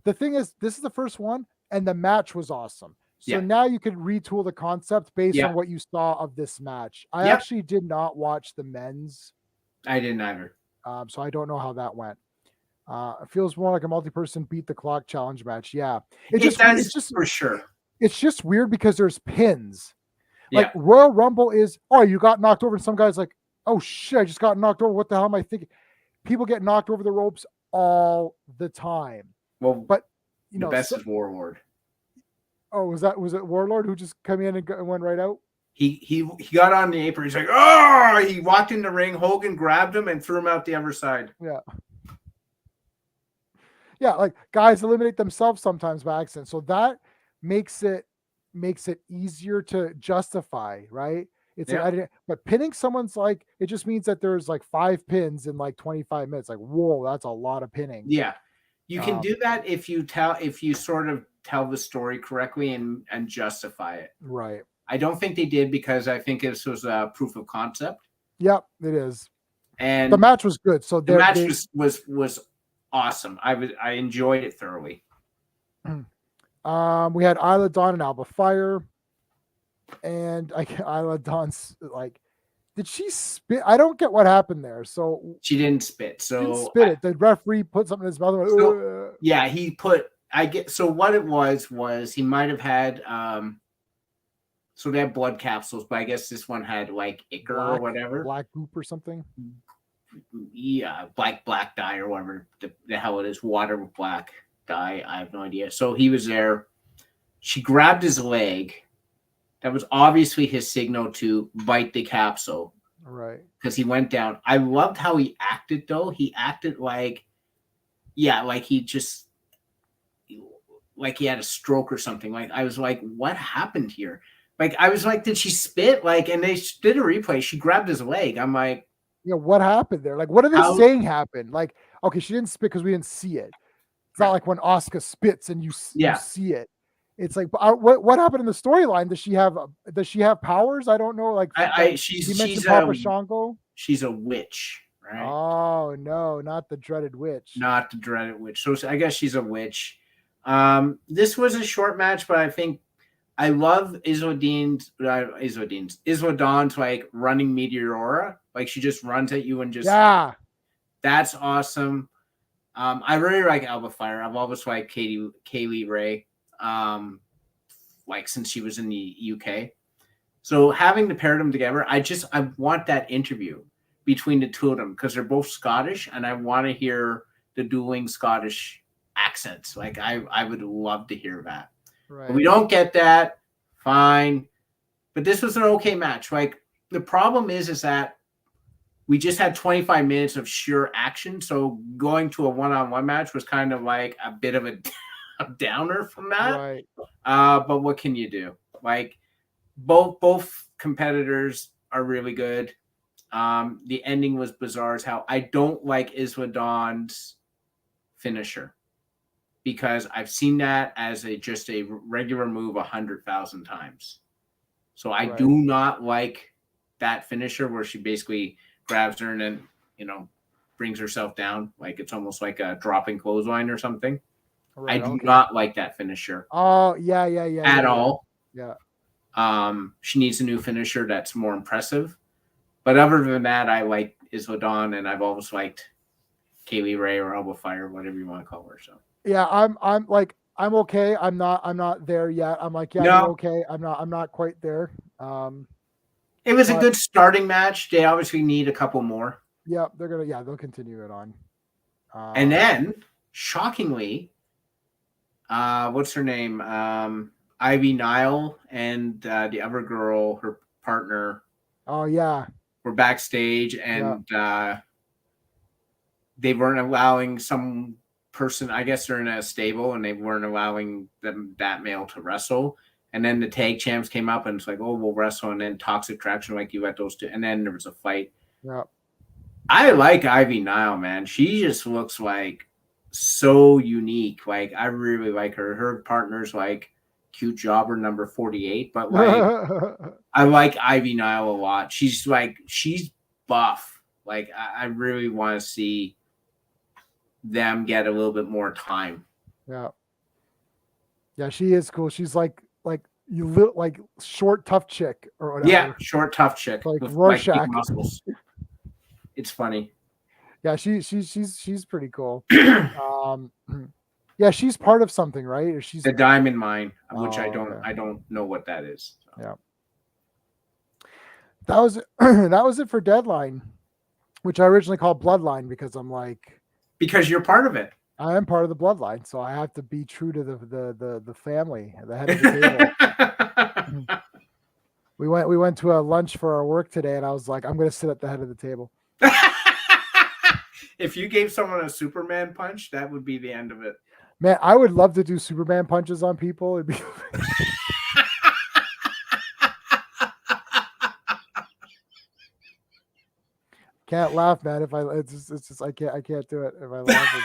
The thing is, this is the first one, and the match was awesome. So now you could retool the concept based on what you saw of this match. I actually did not watch the men's. I didn't either. So I don't know how that went. It feels more like a multi-person beat the clock challenge match. Yeah. It's just for sure. It's just weird because there's pins. Like Royal Rumble is, oh, you got knocked over, and some guy's like, oh shit, I just got knocked over. What the hell am I thinking? People get knocked over the ropes all the time. Well, but the best is Warlord. Oh, was it Warlord who just come in and went right out? He got on the apron. He's like, oh! He walked in the ring. Hogan grabbed him and threw him out the other side. Yeah, like guys eliminate themselves sometimes by accident. So that makes it easier to justify, right? It's but pinning someone's like, it just means that there's like 5 pins in like 25 minutes. Like, whoa, that's a lot of pinning. Yeah. You can do that if you sort of tell the story correctly and justify it. Right. I don't think they did because I think this was a proof of concept. Yep, it is. And the match was good. So the match was awesome. I enjoyed it thoroughly. We had Isla Dawn and Alba Fire, and Isla Dawn's like, did she spit? I don't get what happened there. So she didn't spit. It. The referee put something in his mouth. He put. So what it was he might have had. So they have blood capsules, but I guess this one had like ichor or whatever, black goop or something. Yeah, black dye or whatever the hell it is, water with black dye. I have no idea. So he was there. She grabbed his leg. That was obviously his signal to bite the capsule. Right. Because he went down. I loved how he acted, though. He acted like he had a stroke or something. Like, I was like, what happened here? Like, I was like, did she spit? Like, and they did a replay. She grabbed his leg. I'm like, what happened there? Like, what are they saying happened? Like, okay, she didn't spit because we didn't see it. It's not like when Asuka spits and you see it. It's like, what happened in the storyline? Does she have powers? I don't know. Like, she's Papa Shango. She's a witch, right? Oh no, not the dreaded witch. Not the dreaded witch. So I guess she's a witch. This was a short match, but I think I love Isla Dawn's like running Meteora. Like she just runs at you and just that's awesome. I really like Alba Fire. I've always liked Kaylee Ray. Like since she was in the UK. So having to pair them together, I want that interview between the two of them because they're both Scottish and I want to hear the dueling Scottish accents. Like I would love to hear that. Right. But we don't get that. Fine. But this was an okay match. Like the problem is that we just had 25 minutes of sheer action. So going to a one-on-one match was kind of like a bit of a downer from that. Right. But what can you do? Like both competitors are really good. The ending was bizarre as how I don't like Isla Dawn's finisher because I've seen that as just a regular move 100,000 times. So I do not like that finisher where she basically grabs her and then, brings herself down. Like it's almost like a dropping clothesline or something. Right, I do not like that finisher. Oh, yeah. At all. Yeah. She needs a new finisher that's more impressive. But other than that, I like Isla Dawn and I've always liked Kaylee Ray or Alba Fire, whatever you want to call her. So yeah, I'm okay. I'm not there yet. I'm like, yeah, no. Okay. I'm not quite there. It was a good starting match. They obviously need a couple more. Yeah, they'll continue it on. And then, shockingly, what's her name? Ivy Nile and the other girl, her partner. Oh yeah. Were backstage, and they weren't allowing some person. I guess they're in a stable, and they weren't allowing that male to wrestle. And then the tag champs came up, and it's like, oh, we'll wrestle. And then Toxic Traction, like you let those two, and then there was a fight. Yeah. I like Ivy Nile, man. She just looks like so unique. Like I really like her. Her partner's like cute jobber number 48, but like I like Ivy Nile a lot. She's buff. Like I really want to see them get a little bit more time. Yeah. Yeah, she is cool. She's like you look like short, tough chick or whatever. Yeah, short, tough chick like with Rorschach. like big muscles. It's funny. Yeah, she's pretty cool. Yeah, she's part of something, right? Or she's the Diamond Mine, which I okay. don't know what that is. So. Yeah. That was that was it for Deadline, which I originally called Bloodline because I'm like, because you're part of it. I am part of the bloodline, so I have to be true to the family, the head of the table. We went to a lunch for our work today, and I was like, I'm going to sit at the head of the table. If you gave someone a Superman punch, that would be the end of it. Man, I would love to do Superman punches on people. It'd be can't laugh, man. If it's just I can't do it if I laugh.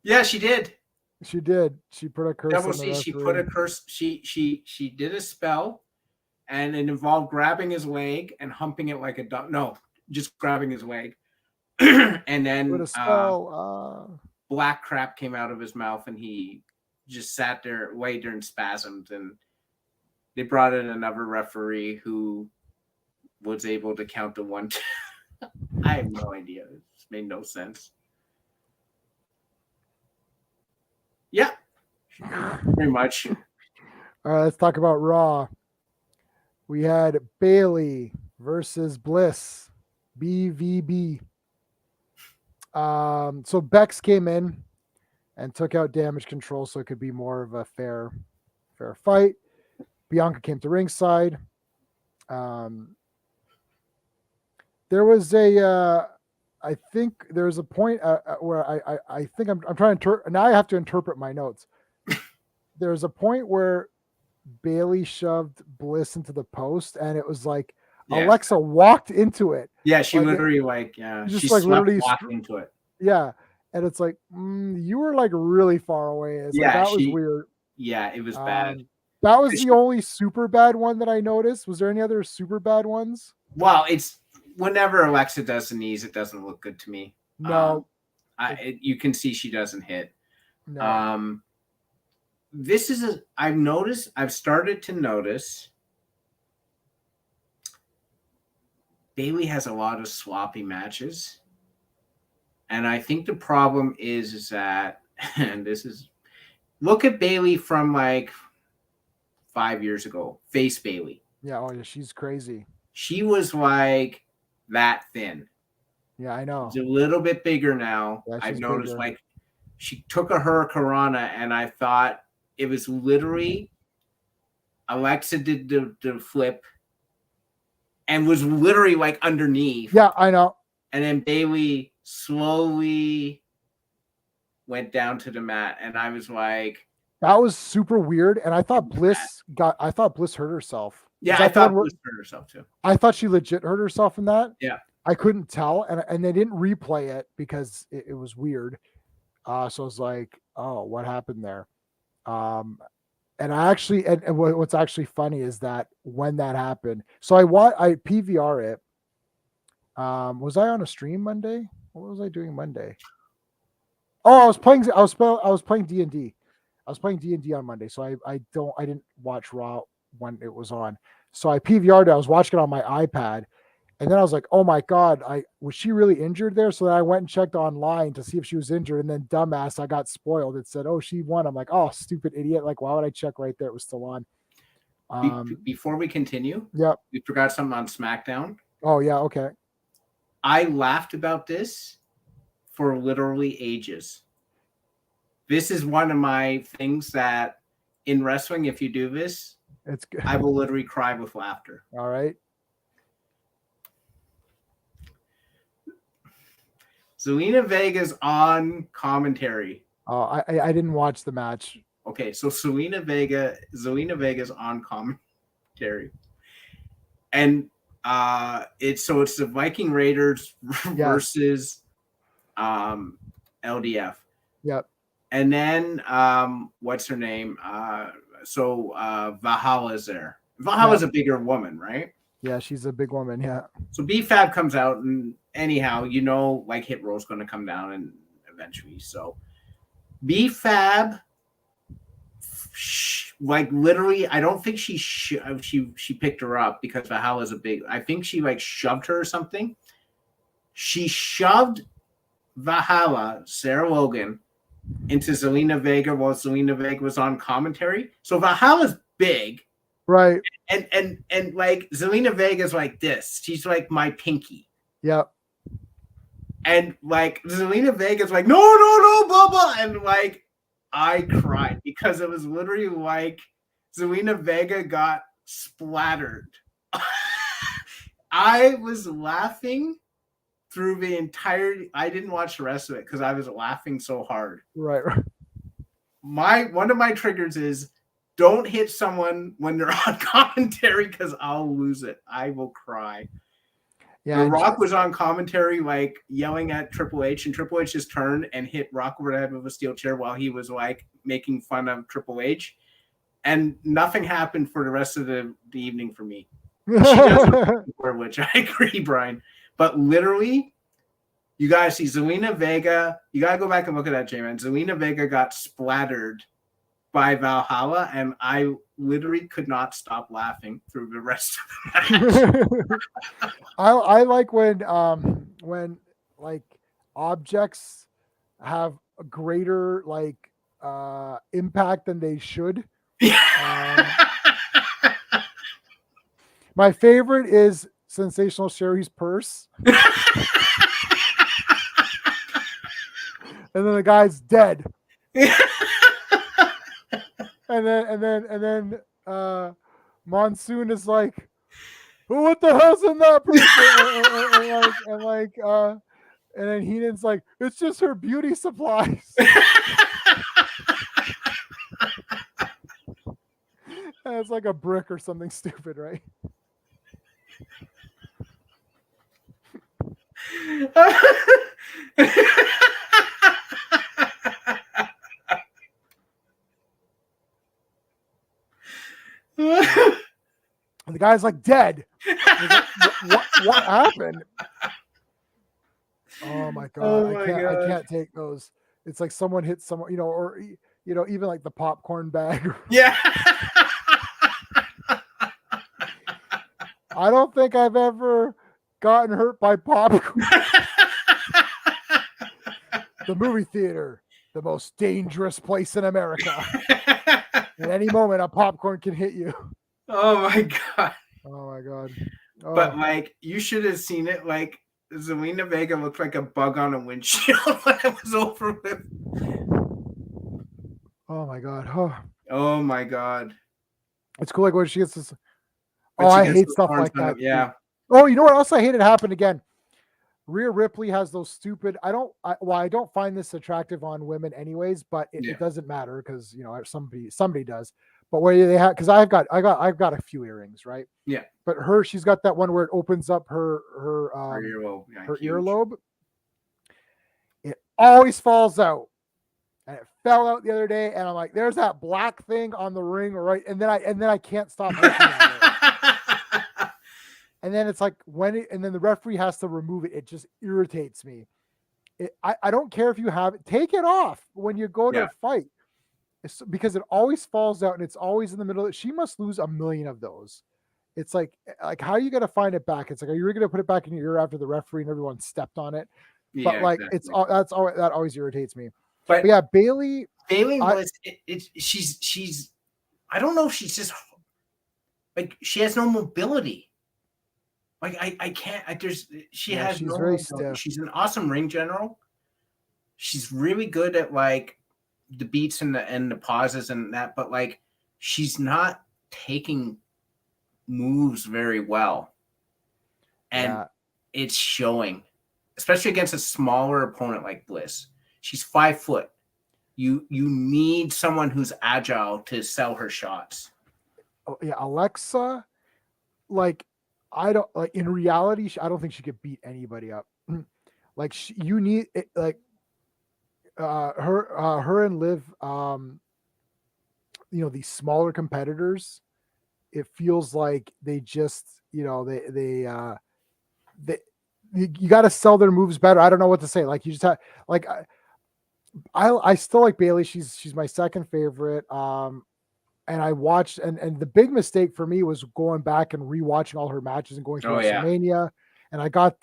Yeah, she did. She did. She put a curse. Double C. She put a curse. She did a spell, and it involved grabbing his leg and humping it like a dog. No, just grabbing his leg, and then put a spell. Black crap came out of his mouth, and he just sat there, laid there, and spasmed. And they brought in another referee who was able to count the one. I have no idea. It made no sense. Yeah, pretty much. All right, let's talk about Raw. We had Bayley versus Bliss, BVB. So Bex came in and took out Damage Control so it could be more of a fair fight. Bianca came to ringside. There was I think there's a point where I think I'm trying to now I have to interpret my notes. There's a point where Bayley shoved Bliss into the post, and it was like Alexa walked into it. Yeah, she like literally she like literally walked into it. Yeah, and it's like you were like really far away. It's yeah, like, that was weird. Yeah, it was bad. That was the only super bad one that I noticed. Was there any other super bad ones? Well, it's whenever Alexa does the knees, it doesn't look good to me. No, you can see she doesn't hit. No. This is I've started to notice Bayley has a lot of sloppy matches. And I think the problem is that, and this is, look at Bayley from like 5 years ago, face Bayley. Yeah, oh yeah, she's crazy. She was like that thin. Yeah, I know. She's a little bit bigger now. Yeah, I've noticed bigger. Like she took a hurricanrana, and I thought it was literally Alexa did the flip and was literally like underneath. Yeah, I know. And then Bayley slowly went down to the mat, and I was like, that was super weird. And I thought Bliss hurt herself. Yeah, I thought Bliss hurt herself too. I thought she legit hurt herself in that. Yeah. I couldn't tell, and they didn't replay it because it was weird. So I was like, oh, what happened there? And I actually, and what's actually funny is that when that happened, so I PVR it. Was I on a stream Monday? What was I doing Monday? Oh, I was playing D&D. I was playing D&D on Monday, so I didn't watch Raw when it was on. So I PVR'd it. I was watching it on my iPad, and then I was like, oh my God, was she really injured there? So then I went and checked online to see if she was injured, and then dumbass, I got spoiled. It said, oh, she won. I'm like, oh, stupid idiot. Like, why would I check right there? It was still on. Before we continue, yep. We forgot something on SmackDown. Oh, yeah, okay. I laughed about this for literally ages. This is one of my things that in wrestling, if you do this, It's good. I will literally cry with laughter. All right. Zelina Vega's on commentary. Oh, I didn't watch the match. Okay, so Zelina Vega's on commentary. And it's the Viking Raiders versus LDF. Yep. And then what's her name? Valhalla's there. Valhalla's a bigger woman, right? Yeah, she's a big woman. Yeah. So B-Fab comes out, and anyhow, like Hit Row's going to come down and eventually. So B-Fab, like literally, I don't think she picked her up because Valhalla's a big. I think she like shoved her or something. She shoved Valhalla, Sarah Logan, into Zelina Vega while Zelina Vega was on commentary. So Valhalla's big. Right. And like Zelina Vega's like this. She's like my pinky. Yep. And like Zelina Vega's like, no, blah, blah. And like I cried because it was literally like Zelina Vega got splattered. I was laughing through the entire. I didn't watch the rest of it because I was laughing so hard. Right. One of my triggers is don't hit someone when they're on commentary because I'll lose it. I will cry. Yeah, The Rock was on commentary, like yelling at Triple H, and Triple H just turned and hit Rock over the head with a steel chair while he was like making fun of Triple H, and nothing happened for the rest of the evening for me. She doesn't, which I agree, Brian. But literally, you guys see Zelina Vega. You gotta go back and look at that, J-Man. Zelina Vega got splattered by Valhalla, and I literally could not stop laughing through the rest of the match. I like when like objects have a greater like impact than they should. My favorite is Sensational Sherry's purse. And then the guy's dead. And then Monsoon is like, what the hell's in that person? And then Heenan's like, it's just her beauty supplies. And it's like a brick or something stupid, right? The guy's like dead. Like, what happened? Oh my god! I can't take those. It's like someone hit someone, or even like the popcorn bag. Yeah. I don't think I've ever gotten hurt by popcorn. The movie theater, the most dangerous place in America. At any moment, a popcorn can hit you. Oh my god. Oh my god. Oh. But like, you should have seen it. Like, Zelina Vega looked like a bug on a windshield when it was over with. Oh my god. Oh my god. It's cool. Like when she gets this. Oh, I hate stuff like that. Yeah. Oh, you know what else I hated happened again? Rhea Ripley has those stupid. I don't find this attractive on women anyways, but it doesn't matter because somebody does. But where they have, because I've got a few earrings, right? Yeah. But she's got that one where it opens up her earlobe. Her earlobe. It always falls out, and it fell out the other day. And I'm like, there's that black thing on the ring, right? And then I can't stop looking at it. And then it's like and then the referee has to remove it. It just irritates me. I don't care if you have it. Take it off when you go to a fight. It's because it always falls out and it's always in the middle. She must lose a million of those. It's like how are you going to find it back? It's like, are you going to put it back in your ear after the referee and everyone stepped on it? Yeah, but like, exactly. that always irritates me. But yeah, Bayley was, she's, I don't know if she's just like, she has no mobility. Like I can't. She Yeah, has she's no very mobility. stiff. She's an awesome ring general. She's really good at like the beats and the pauses and that, but like she's not taking moves very well, and Yeah. it's showing, especially against a smaller opponent like Bliss. She's 5 foot. You need someone who's agile to sell her shots. Oh, yeah, Alexa, like I don't like in reality, I don't think she could beat anybody up. Like you need it, like her and Liv, these smaller competitors, it feels like they just, they you got to sell their moves better. I don't know what to say. Like you just have like I still like Bailey. She's my second favorite. And I watched, and the big mistake for me was going back and rewatching all her matches and going to Oh yeah, WrestleMania. And I got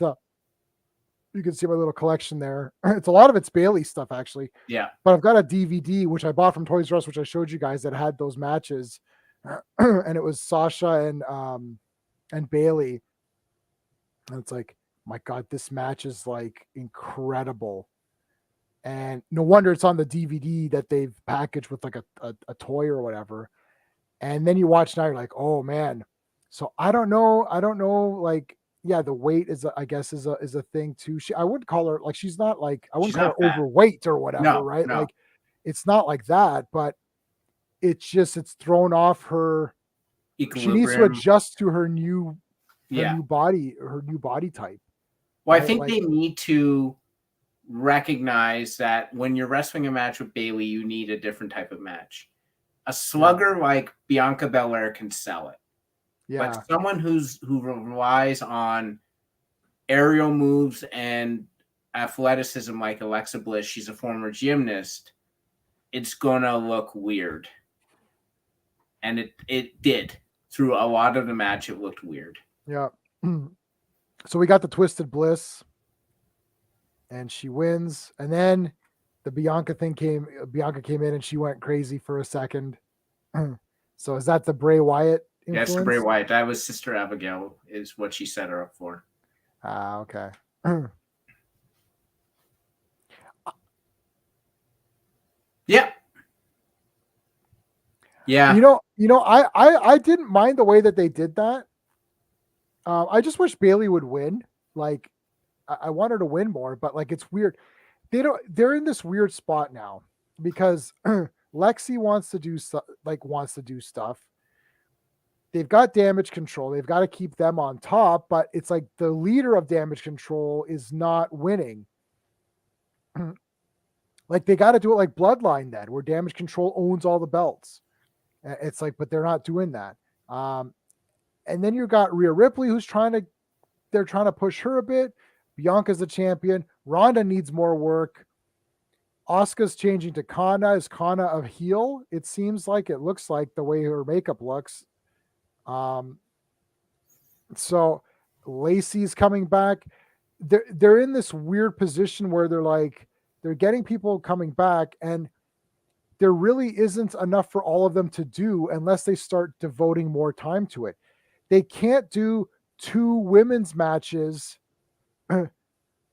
you can see my little collection there. It's a lot of it's Bailey stuff actually. yeah. But I've got a DVD which I bought from Toys R Us, which I showed you guys, that had those matches, and it was Sasha and Bailey. And it's like, my God, this match is like incredible. And no wonder it's on the DVD that they've packaged with like a toy or whatever. And then you watch now, you're like, oh man. So I don't know. Like, yeah, the weight I guess is a thing too. I wouldn't call her like, she's not like, I wouldn't She's call not her fat. overweight or whatever, right? No. Like, it's not like that, but it's thrown off her. She needs to Equilibrium. adjust to her new Yeah. her new body type. Well, right? I think Like, they need to recognize that when you're wrestling a match with Bailey, you need a different type of match. A slugger like Bianca Belair can sell it. yeah. But someone who relies on aerial moves and athleticism like Alexa Bliss, she's a former gymnast, it's gonna look weird. And it did. Through a lot of the match, it looked weird. Yeah. So we got the Twisted Bliss, and she wins. And then the Bianca thing Bianca came in and she went crazy for a second. So is that the Bray Wyatt influence? Yes, the Bray Wyatt. That was Sister Abigail is what she set her up for. Ah, okay. Yeah. Yeah. I didn't mind the way that they did that. I just wish Bailey would win. Like, I want her to win more, but like, it's weird. They're in this weird spot now because Lexi wants to do stuff. They've got Damage Control. They've got to keep them on top, but it's like the leader of Damage Control is not winning. Like, they got to do it like Bloodline then, where Damage Control owns all the belts. It's like, but they're not doing that. And then you got Rhea Ripley, they're trying to push her a bit. Bianca's the champion. Ronda needs more work. Asuka's changing to Kana. Is Kana a heel? It looks like the way her makeup looks. So Lacey's coming back. They're in this weird position where they're getting people coming back, and there really isn't enough for all of them to do unless they start devoting more time to it. They can't do 2 women's matches.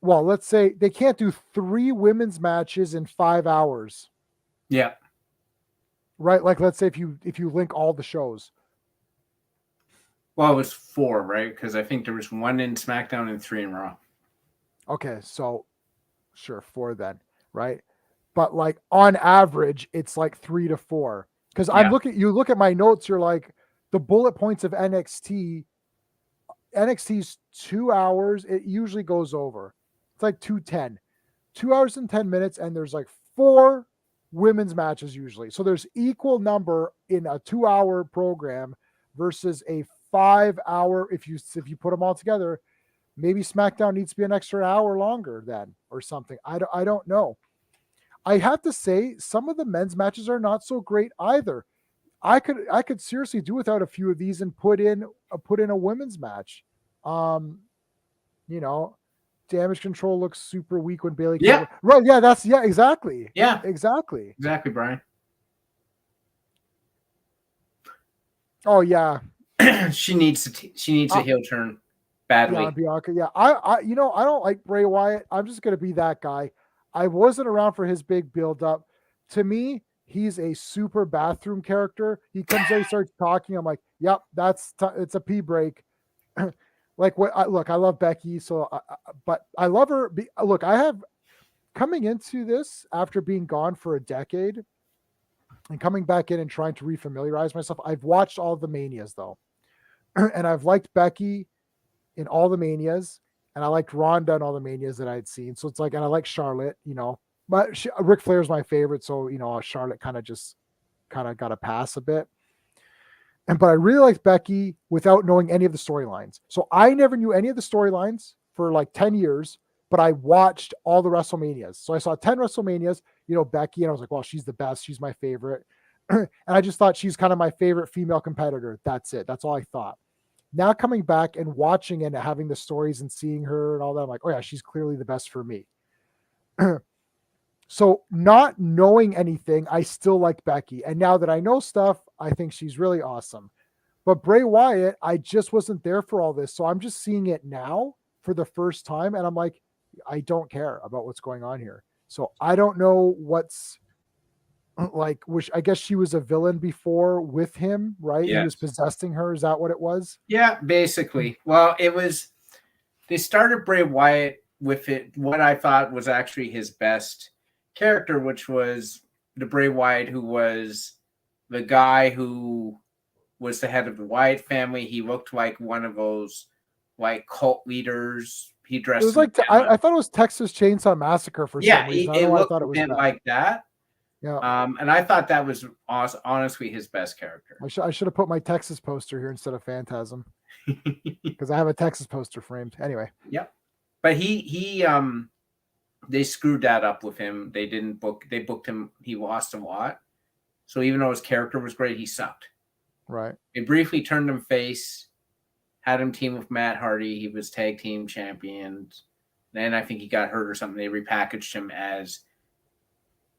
Well, let's say they can't do 3 women's matches in 5 hours. Yeah. Right? Like, let's say if you link all the shows. Well, it was 4, right? Because I think there was 1 in SmackDown and 3 in Raw. Okay, so sure, 4 then, right? But like on average, it's like 3 to 4. Because you look at my notes, you're like, the bullet points of NXT's 2 hours, it usually goes over. It's like 2:10. 2 hours and 10 minutes, and there's like 4 women's matches usually. So there's equal number in a 2-hour program versus a 5-hour. If you put them all together, maybe SmackDown needs to be an extra hour longer then, or something. I don't know. I have to say, some of the men's matches are not so great either. I could seriously do without a few of these and put in a women's match. Damage Control looks super weak when Bailey. Yeah. Right. Yeah. Exactly. Yeah. Exactly. Exactly, Brian. Oh yeah. she needs a heel turn. badly. Yeah, Bianca. Yeah, I don't like Bray Wyatt. I'm just gonna be that guy. I wasn't around for his big build up. To me, he's a super bathroom character. He comes out, he starts talking. I'm like, yep, it's a pee break. Like what? Look, I love Becky, but I love her. Look, I have coming into this after being gone for a decade and coming back in and trying to refamiliarize myself. I've watched all the manias though, and I've liked Becky in all the manias, and I liked Ronda and all the manias that I had seen. So it's like, and I like Charlotte, but Ric Flair's my favorite. So, Charlotte kind of got a pass a bit. But I really liked Becky without knowing any of the storylines. So I never knew any of the storylines for like 10 years, but I watched all the WrestleManias. So I saw 10 WrestleManias, Becky, and I was like, well, she's the best. She's my favorite. And I just thought she's kind of my favorite female competitor. That's it. That's all I thought. Now coming back and watching and having the stories and seeing her and all that, I'm like, oh yeah, she's clearly the best for me. So not knowing anything, I still like Becky. And now that I know stuff, I think she's really awesome. But Bray Wyatt, I just wasn't there for all this. So I'm just seeing it now for the first time. And I'm like, I don't care about what's going on here. So I don't know what's like, which I guess she was a villain before with him, right? Yes. He was possessing her. Is that what it was? Yeah, basically. Well, they started Bray Wyatt with what I thought was actually his best character, which was the Bray Wyatt who was the guy who was the head of the Wyatt family. He looked like one of those like cult leaders. He dressed. It was like I thought it was Texas Chainsaw Massacre for some reason. I don't know why I thought it was like that. Yeah. And I thought that was honestly his best character. I should have put my Texas poster here instead of Phantasm because I have a Texas poster framed. Anyway. Yep. But they screwed that up with him. They booked him. He lost a lot. So even though his character was great, he sucked. Right. They briefly turned him face, had him team with Matt Hardy. He was tag team champion. Then I think he got hurt or something. They repackaged him as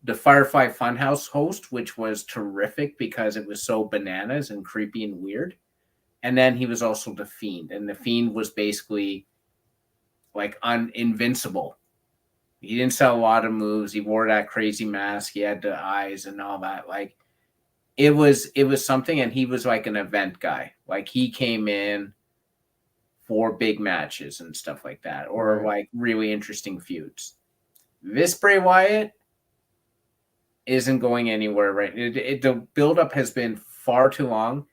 the Firefly Funhouse host, which was terrific because it was so bananas and creepy and weird. And then he was also the Fiend. And the Fiend was basically like invincible. He didn't sell a lot of moves. He wore that crazy mask. He had the eyes and all that. Like it was something. And he was like an event guy. Like he came in for big matches and stuff like that, or like really interesting feuds. This Bray Wyatt isn't going anywhere right. The buildup has been far too long.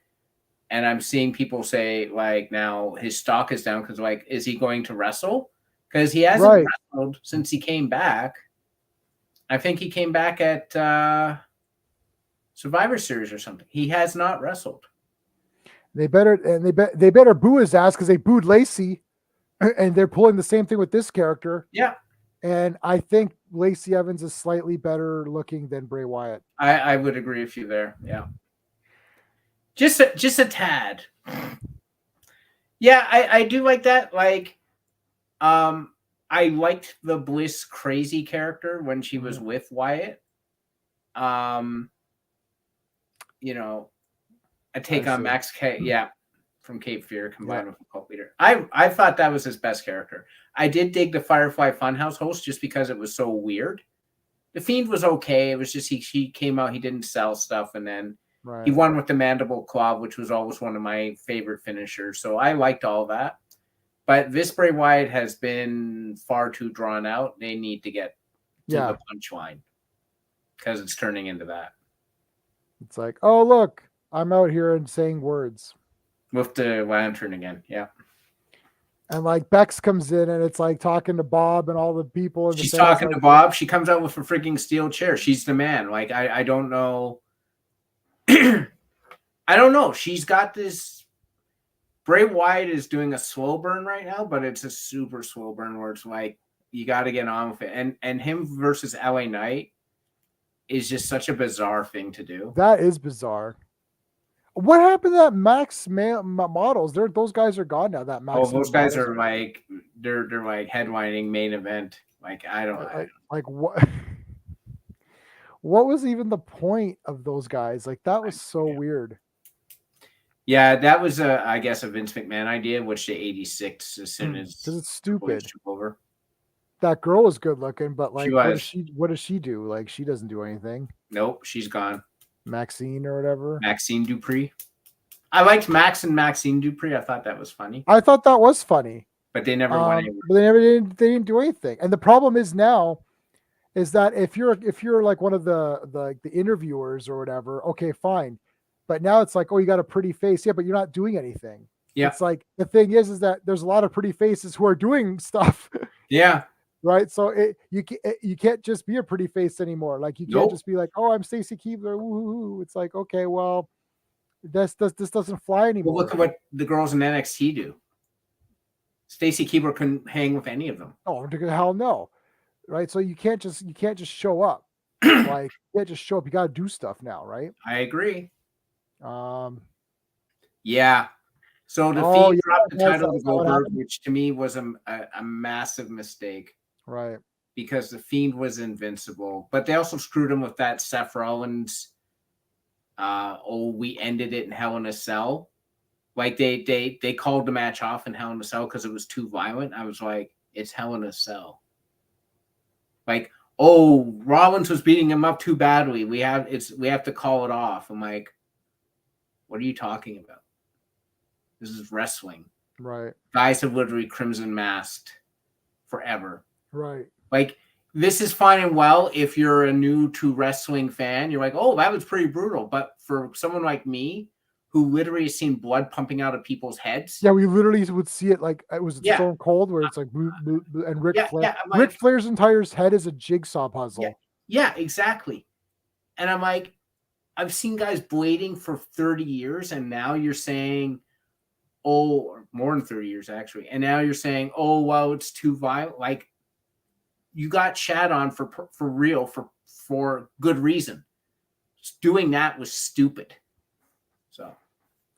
And I'm seeing people say like now his stock is down because like, is he going to wrestle? Because he hasn't wrestled since he came back. I think he came back at Survivor Series or something. He has not wrestled. They better boo his ass because they booed Lacey, and they're pulling the same thing with this character. Yeah. And I think Lacey Evans is slightly better looking than Bray Wyatt. I would agree with you there. Yeah. Just a tad. Yeah, I do like that. Like, I liked the Bliss crazy character when she was with Wyatt. A take on Max K. Yeah, from Cape Fear combined with a cult leader. I thought that was his best character. I did dig the Firefly Funhouse host just because it was so weird. The Fiend was okay. It was just he came out, he didn't sell stuff, and then he won with the Mandible Claw, which was always one of my favorite finishers. So I liked all that. But this Bray Wyatt has been far too drawn out. They need to get to the punchline because it's turning into that. It's like, oh, look, I'm out here and saying words. With the lantern again, yeah. And like Bex comes in and it's like talking to Bob and all the people. She's talking to Bob. She comes out with a freaking steel chair. She's the man. Like, I don't know. I don't know. She's got this. Bray Wyatt is doing a slow burn right now, but it's a super slow burn where it's like you got to get on with it. And him versus LA Knight is just such a bizarre thing to do. That is bizarre. What happened to that Max Models? Those guys are gone now. That Max. Oh, those guys are like they're like headlining main event. Like I don't like what. What was even the point of those guys? Like that was so weird. Yeah, that was I guess a Vince McMahon idea, which the 86 as soon as because it's stupid. took over. That girl was good looking, but like, She what was. does she do? Like, she doesn't do anything. Nope, she's gone. Maxine or whatever. Maxine Dupree. I liked Max and Maxine Dupree. I thought that was funny. I thought that was funny. But they never went anywhere. But they didn't do anything. And the problem is now is that if you're like one of the interviewers or whatever, okay, fine. But now it's like, oh, you got a pretty face. Yeah, but you're not doing anything. Yeah. It's like the thing is that there's a lot of pretty faces who are doing stuff. Yeah. Right. So you can't just be a pretty face anymore. Like, you can't just be like, oh, I'm Stacy Keibler. Woo-hoo-hoo. It's like, okay, well, this doesn't fly anymore. Well, look at what the girls in NXT do. Stacy Keibler couldn't hang with any of them. Oh, hell no. Right. So you can't just show up. Like, you can't just show up. You got to do stuff now. Right. I agree. Yeah. So the Fiend dropped the title to Goldberg, which to me was a massive mistake. Right. Because the Fiend was invincible. But they also screwed him with that Seth Rollins, we ended it in Hell in a Cell. Like, they called the match off in Hell in a Cell because it was too violent. I was like, it's Hell in a Cell. Like, Rollins was beating him up too badly. We have to call it off. I'm like, what are you talking about? This is wrestling. Right. Guys have literally crimson masked forever. Right. Like, this is fine and well if you're a new to wrestling fan. You're like, oh, that was pretty brutal. But for someone like me, who literally has seen blood pumping out of people's heads. Yeah, we literally would see it like it was Stone Cold, where it's like, and Ric Flair. Like, Ric Flair's entire head is a jigsaw puzzle. Yeah, exactly. And I'm like, I've seen guys blading for 30 years, and now you're saying, or more than 30 years actually, and now you're saying, oh, well, it's too violent. Like, you got shat on for real for good reason. Doing that was stupid. So,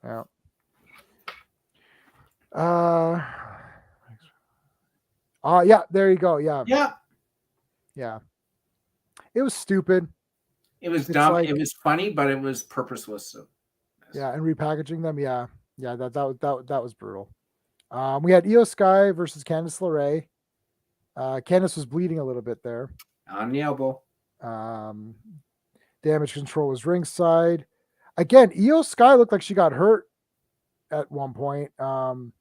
yeah. Yeah, there you go. Yeah. Yeah. It was stupid. It was dumb. Like, it was funny, but it was purposeless. So. Yeah, and repackaging them. Yeah. That was brutal. We had Io Sky versus Candice LeRae. Candice was bleeding a little bit there. On the elbow. Damage Control was ringside. Again, Io Sky looked like she got hurt at one point. And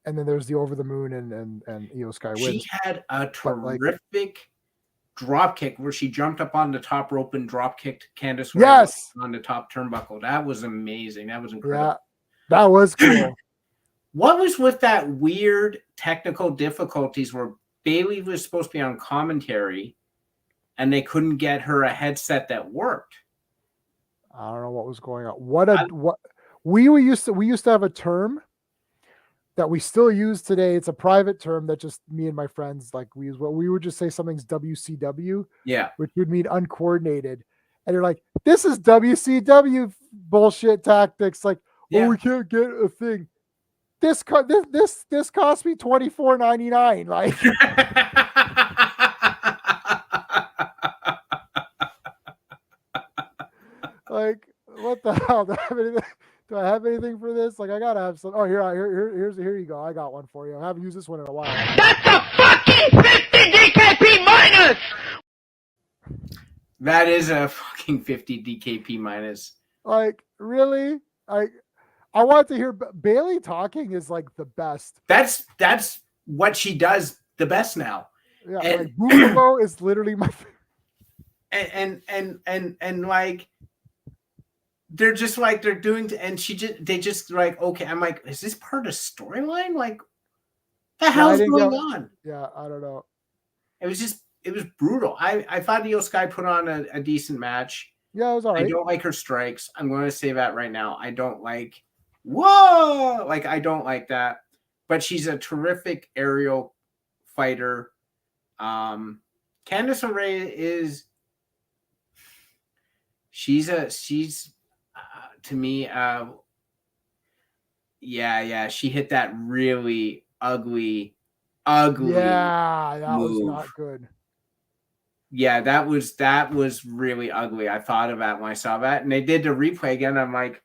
then there's the Over the Moon and Io Sky wins. She had a terrific drop kick where she jumped up on the top rope and drop kicked Candice on the top turnbuckle. That was amazing. That was incredible. Yeah, that was cool. What was with that weird technical difficulties where Bayley was supposed to be on commentary and they couldn't get her a headset that worked? I don't know what was going on. What we used to have a term that we still use today. It's a private term that just me and my friends like we use. Well, we would just say something's WCW, which would mean uncoordinated. And you're like, this is WCW bullshit tactics. Like, we can't get a thing. This cost me $24.99. Like, like, what the hell? Do I have anything for this? Like, I gotta have some. Oh, here you go. I got one for you. I haven't used this one in a while. That's a fucking 50 DKP minus. That is a fucking 50 DKP minus. Like, really? I want to hear Bayley talking is like the best. That's what she does the best now. Yeah, and, like Boogaloo is literally my favorite. And like they're just like they're doing and they just like, okay, I'm like, is this part of storyline? Like, the hell's going on? Yeah, I don't know. It was brutal. I thought Io Sky put on a decent match. Yeah, it was all right. I don't like her strikes. I'm going to say that right now. I don't like I don't like that. But she's a terrific aerial fighter. Candice LeRae is she's to me she hit that really ugly that move. Was not good. Yeah, that was really ugly. I thought of that when I saw that, and they did the replay again. I'm like,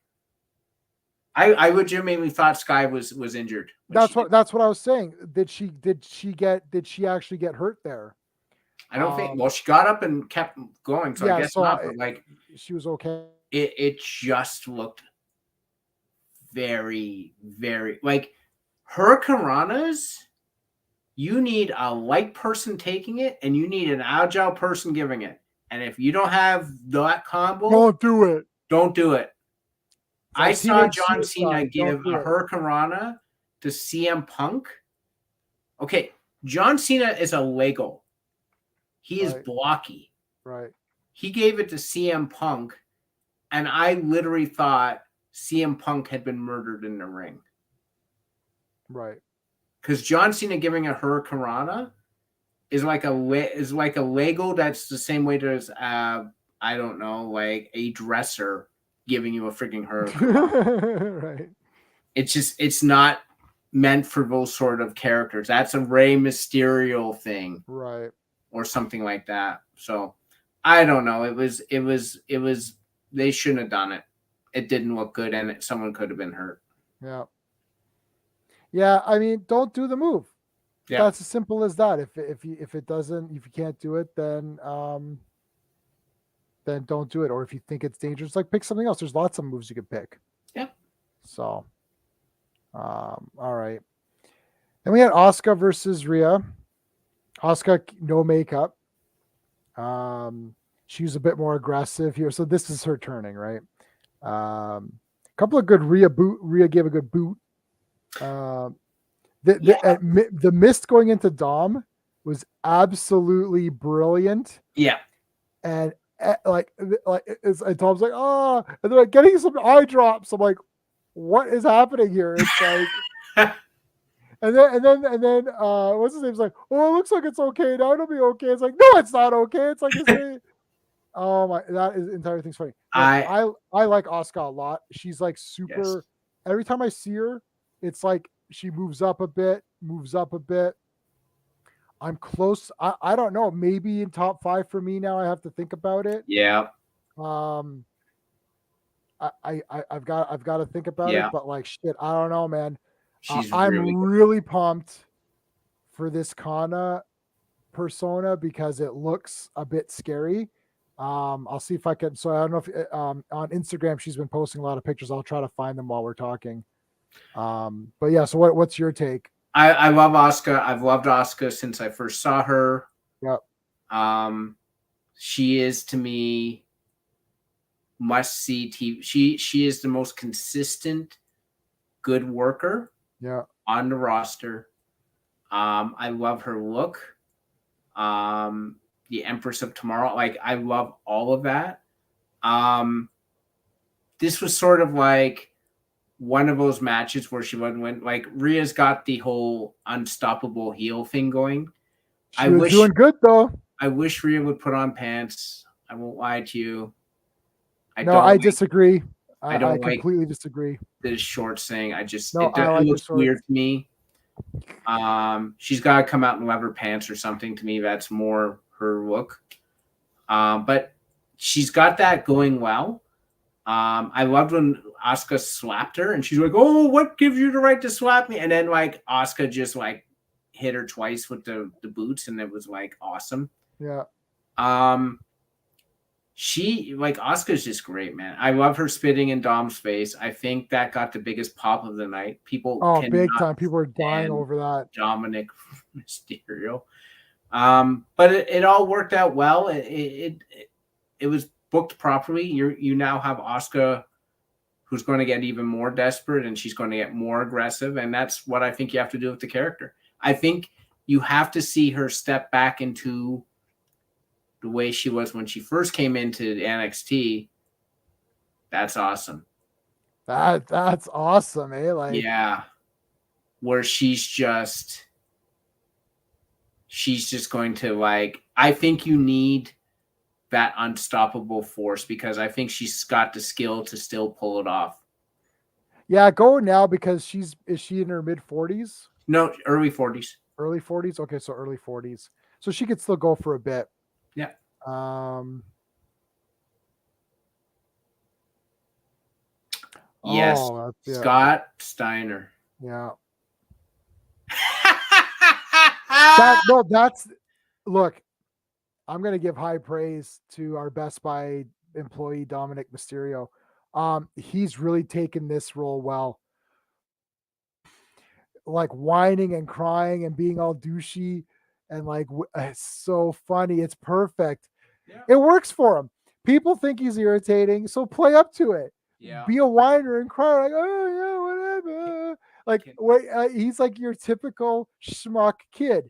I legitimately thought Sky was injured. That's what I was saying. Did she actually get hurt there? I don't think. Well, she got up and kept going, so I guess so not. But like, she was okay. It just looked very, very like hurricanranas. You need a light person taking it, and you need an agile person giving it. And if you don't have that combo, Don't do it. Don't do it. I saw John Cena give a hurricanrana to CM Punk. Okay, John Cena is a Lego. He is blocky. Right. He gave it to CM Punk, and I literally thought CM Punk had been murdered in the ring. Right. Because John Cena giving a hurricanrana is like a Lego that's the same way as I don't know, like a dresser giving you a freaking hurricanrana. Right. It's not meant for those sort of characters. That's a Rey Mysterio thing. Right. Or something like that. So I don't know. It was they shouldn't have done it. It didn't look good, and someone could have been hurt. Yeah. Yeah, I mean, don't do the move. Yeah. That's as simple as that. If you can't do it, then don't do it. Or if you think it's dangerous, like pick something else. There's lots of moves you could pick. Yeah. So, all right. Then we had Asuka versus Rhea. Asuka, no makeup. She was a bit more aggressive here. So this is her turning, right? A couple of good Rhea gave a good boot. The mist going into Dom was absolutely brilliant. Yeah. And Tom's like, oh, and they're like getting some eye drops. I'm like, what is happening here? It's like And then what's his name's like, oh, it looks like it's okay now. It'll be okay. It's like, no, it's not okay. It's like, oh my, that entire thing's funny. I like Asuka a lot. She's like super. Yes. Every time I see her, it's like she moves up a bit. I'm close. I don't know. Maybe in top 5 for me now. I have to think about it. Yeah. I've got to think about it. But like shit, I don't know, man. I'm really pumped for this Kana persona because it looks a bit scary. I'll see if I can. So I don't know if on Instagram she's been posting a lot of pictures. I'll try to find them while we're talking. But yeah. So what's your take? I love Asuka. I've loved Asuka since I first saw her. Yep. She is to me must see TV. She is the most consistent, good worker. Yeah. On the roster. I love her look. The Empress of Tomorrow. Like, I love all of that. This was sort of like one of those matches where she went like Rhea's got the whole unstoppable heel thing going. She was doing good though. I wish Rhea would put on pants. I won't lie to you. I disagree. I completely disagree. This shorts thing, it looks weird to me. She's got to come out in leather pants or something. To me, that's more her look. But she's got that going well. I loved when Asuka slapped her, and she's like, "Oh, what gives you the right to slap me?" And then like Asuka just like hit her twice with the boots, and it was like awesome. Yeah. She like Asuka's just great, man. I love her spitting in Dom's face. I think that got the biggest pop of the night. People, big time. People are dying over that. Dominic Mysterio. But it all worked out well. It was booked properly. You now have Asuka, who's going to get even more desperate, and she's going to get more aggressive, and that's what I think you have to do with the character. I think you have to see her step back into the way she was when she first came into NXT. That's awesome. That's awesome, eh? Like, yeah, where she's just going to like. I think you need that unstoppable force because I think she's got the skill to still pull it off. Yeah, go now because is she in her mid 40s? No, early 40s. Early 40s. Okay, so early 40s. So she could still go for a bit. Yeah. Yes, Oh, yeah. Scott Steiner. Yeah. Ah! Look, I'm gonna give high praise to our Best Buy employee Dominic Mysterio. He's really taken this role well. Like whining and crying and being all douchey and like it's so funny. It's perfect. Yeah. It works for him. People think he's irritating, so play up to it. Yeah. Be a whiner and cry like, oh yeah, whatever. Like he's like your typical schmuck kid.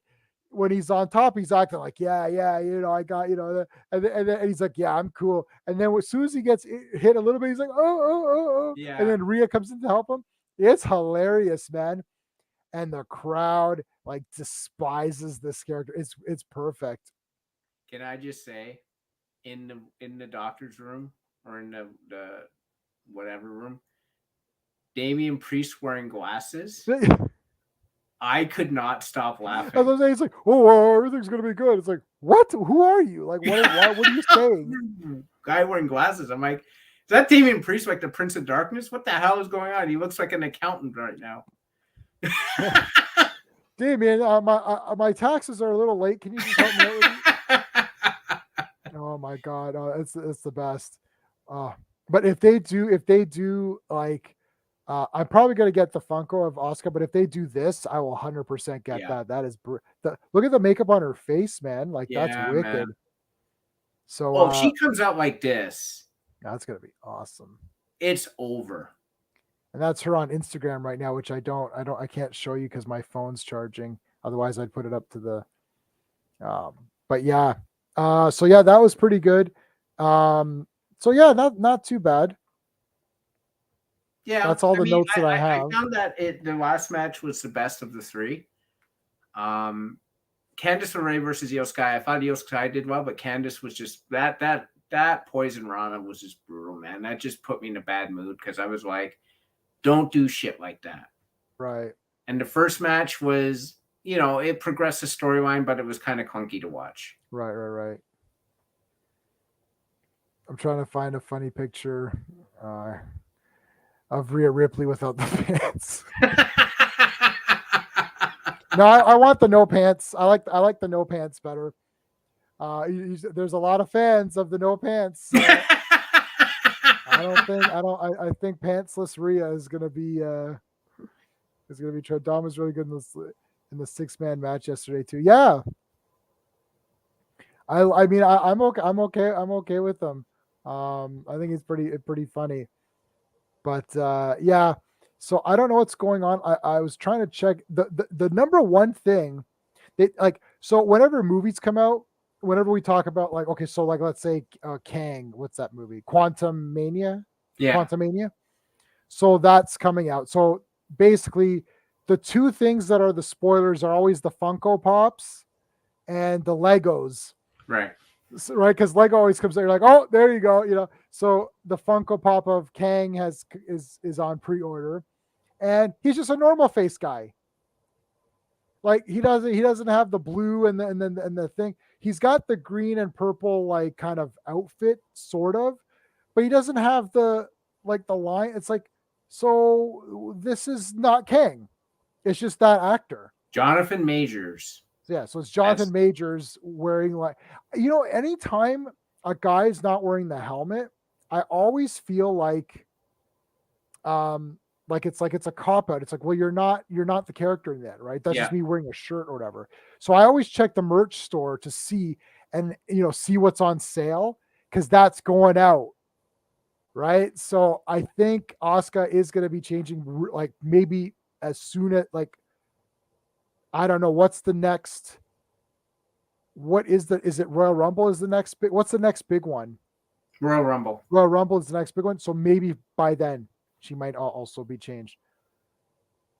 When he's on top, he's acting like, yeah, I got, and he's like, yeah, I'm cool. And then as soon as he gets hit a little bit, he's like, oh. Yeah. And then Rhea comes in to help him. It's hilarious, man. And the crowd like despises this character. It's perfect. Can I just say, in the doctor's room or in the whatever room, Damian Priest wearing glasses, I could not stop laughing. I was saying, it's like, oh, everything's gonna be good. It's like, what? Who are you? Like, what are you saying? Guy wearing glasses. I'm like, is that Damian Priest like the Prince of Darkness? What the hell is going on? He looks like an accountant right now. Damian, my taxes are a little late. Can you just help me out with it? Oh my god, it's the best. But if they do like, I'm probably gonna get the Funko of Asuka. But if they do this, I will 100% get that. That is look at the makeup on her face, man. Like that's wicked. Man. So if she comes out like this, that's gonna be awesome. It's over. And that's her on Instagram right now, which I can't show you because my phone's charging. Otherwise, I'd put it up to the. But yeah, so yeah, that was pretty good. So yeah, not too bad. Yeah, that's all the notes that I have. I found that the last match was the best of the three. Candice LeRae versus Io Sky. I thought Io Sky did well, but Candice was just that Poison Rana was just brutal, man. That just put me in a bad mood because I was like, don't do shit like that. Right. And the first match was, it progressed the storyline, but it was kind of clunky to watch. Right. I'm trying to find a funny picture of Rhea Ripley without the pants. No, I want the no pants. I like the no pants better. There's a lot of fans of the no pants. So I think pantsless Rhea is gonna be Dom was really good in the 6-man match yesterday too. Yeah. I mean I'm okay with them. I think it's pretty funny. But yeah, so I don't know what's going on. I was trying to check the number one thing that so whenever movies come out, whenever we talk about okay, so let's say Kang, what's that movie? Quantum Mania? Yeah. Quantum Mania. So that's coming out. So basically the two things that are the spoilers are always the Funko Pops and the Legos. Right. So, right, because Lego always comes out. You're like, oh, there you go. So the Funko Pop of Kang is on pre-order, and he's just a normal face guy. Like he doesn't have the blue and the thing. He's got the green and purple kind of outfit, sort of, but he doesn't have the line. It's like, so this is not Kang. It's just that actor, Jonathan Majors. Yeah, so it's Jonathan Majors wearing anytime a guy is not wearing the helmet, I always feel like it's a cop out. It's like, well, you're not the character in that, right? That's just me wearing a shirt or whatever. So I always check the merch store to see see what's on sale because that's going out, right? So I think Asuka is going to be changing, maybe as soon as I don't know what's the next. What is it Royal Rumble is the next big? What's the next big one? Royal Rumble. Royal Rumble is the next big one. So maybe by then she might also be changed.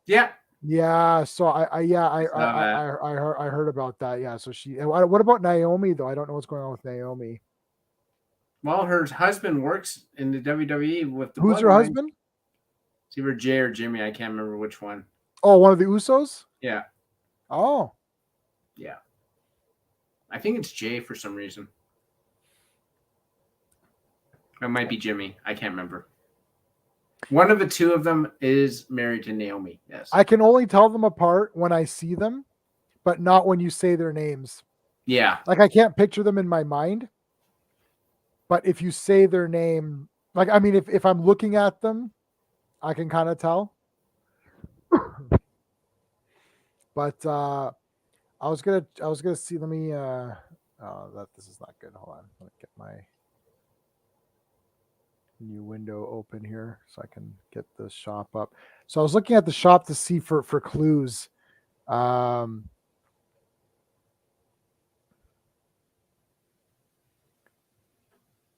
Yeah. Yeah. So I heard about that. Yeah. So what about Naomi though? I don't know what's going on with Naomi. Well, her husband works in the WWE with the. Who's her husband? It's either Jay or Jimmy. I can't remember which one. Oh, one of the Usos? Yeah. Oh. Yeah. I think it's Jay for some reason. It might be Jimmy. I can't remember. One of the two of them is married to Naomi. Yes. I can only tell them apart when I see them, but not when you say their names. Yeah. Like I can't picture them in my mind. But if you say their name, like I mean, if I'm looking at them, I can kind of tell. But I was gonna see. Let me. This is not good. Hold on. Let me get my new window open here so I can get the shop up. So I was looking at the shop to see for clues.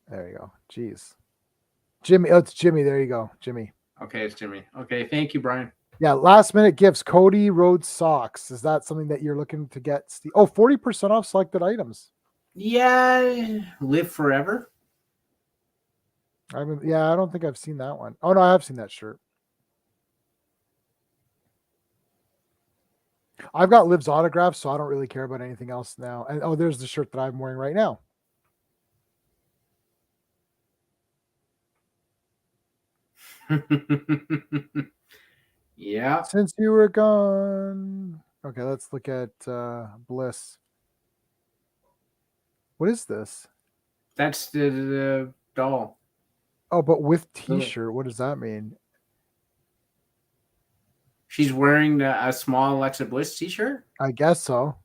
There you go. Jeez. Jimmy. Oh, it's Jimmy. There you go. Jimmy. Okay, it's Jimmy. Okay, thank you, Brian. Yeah, last minute gifts. Cody Road socks. Is that something that you're looking to get? 40% off selected items. Yeah, live forever. I don't think I've seen that one. Oh no, I have seen that shirt. I've got Liv's autograph, so I don't really care about anything else now. And there's the shirt that I'm wearing right now. Yeah. Since you were gone. Okay, let's look at Bliss. What is this? That's the doll. Oh, but with t-shirt. What does that mean? She's wearing a small Alexa Bliss t-shirt? I guess so.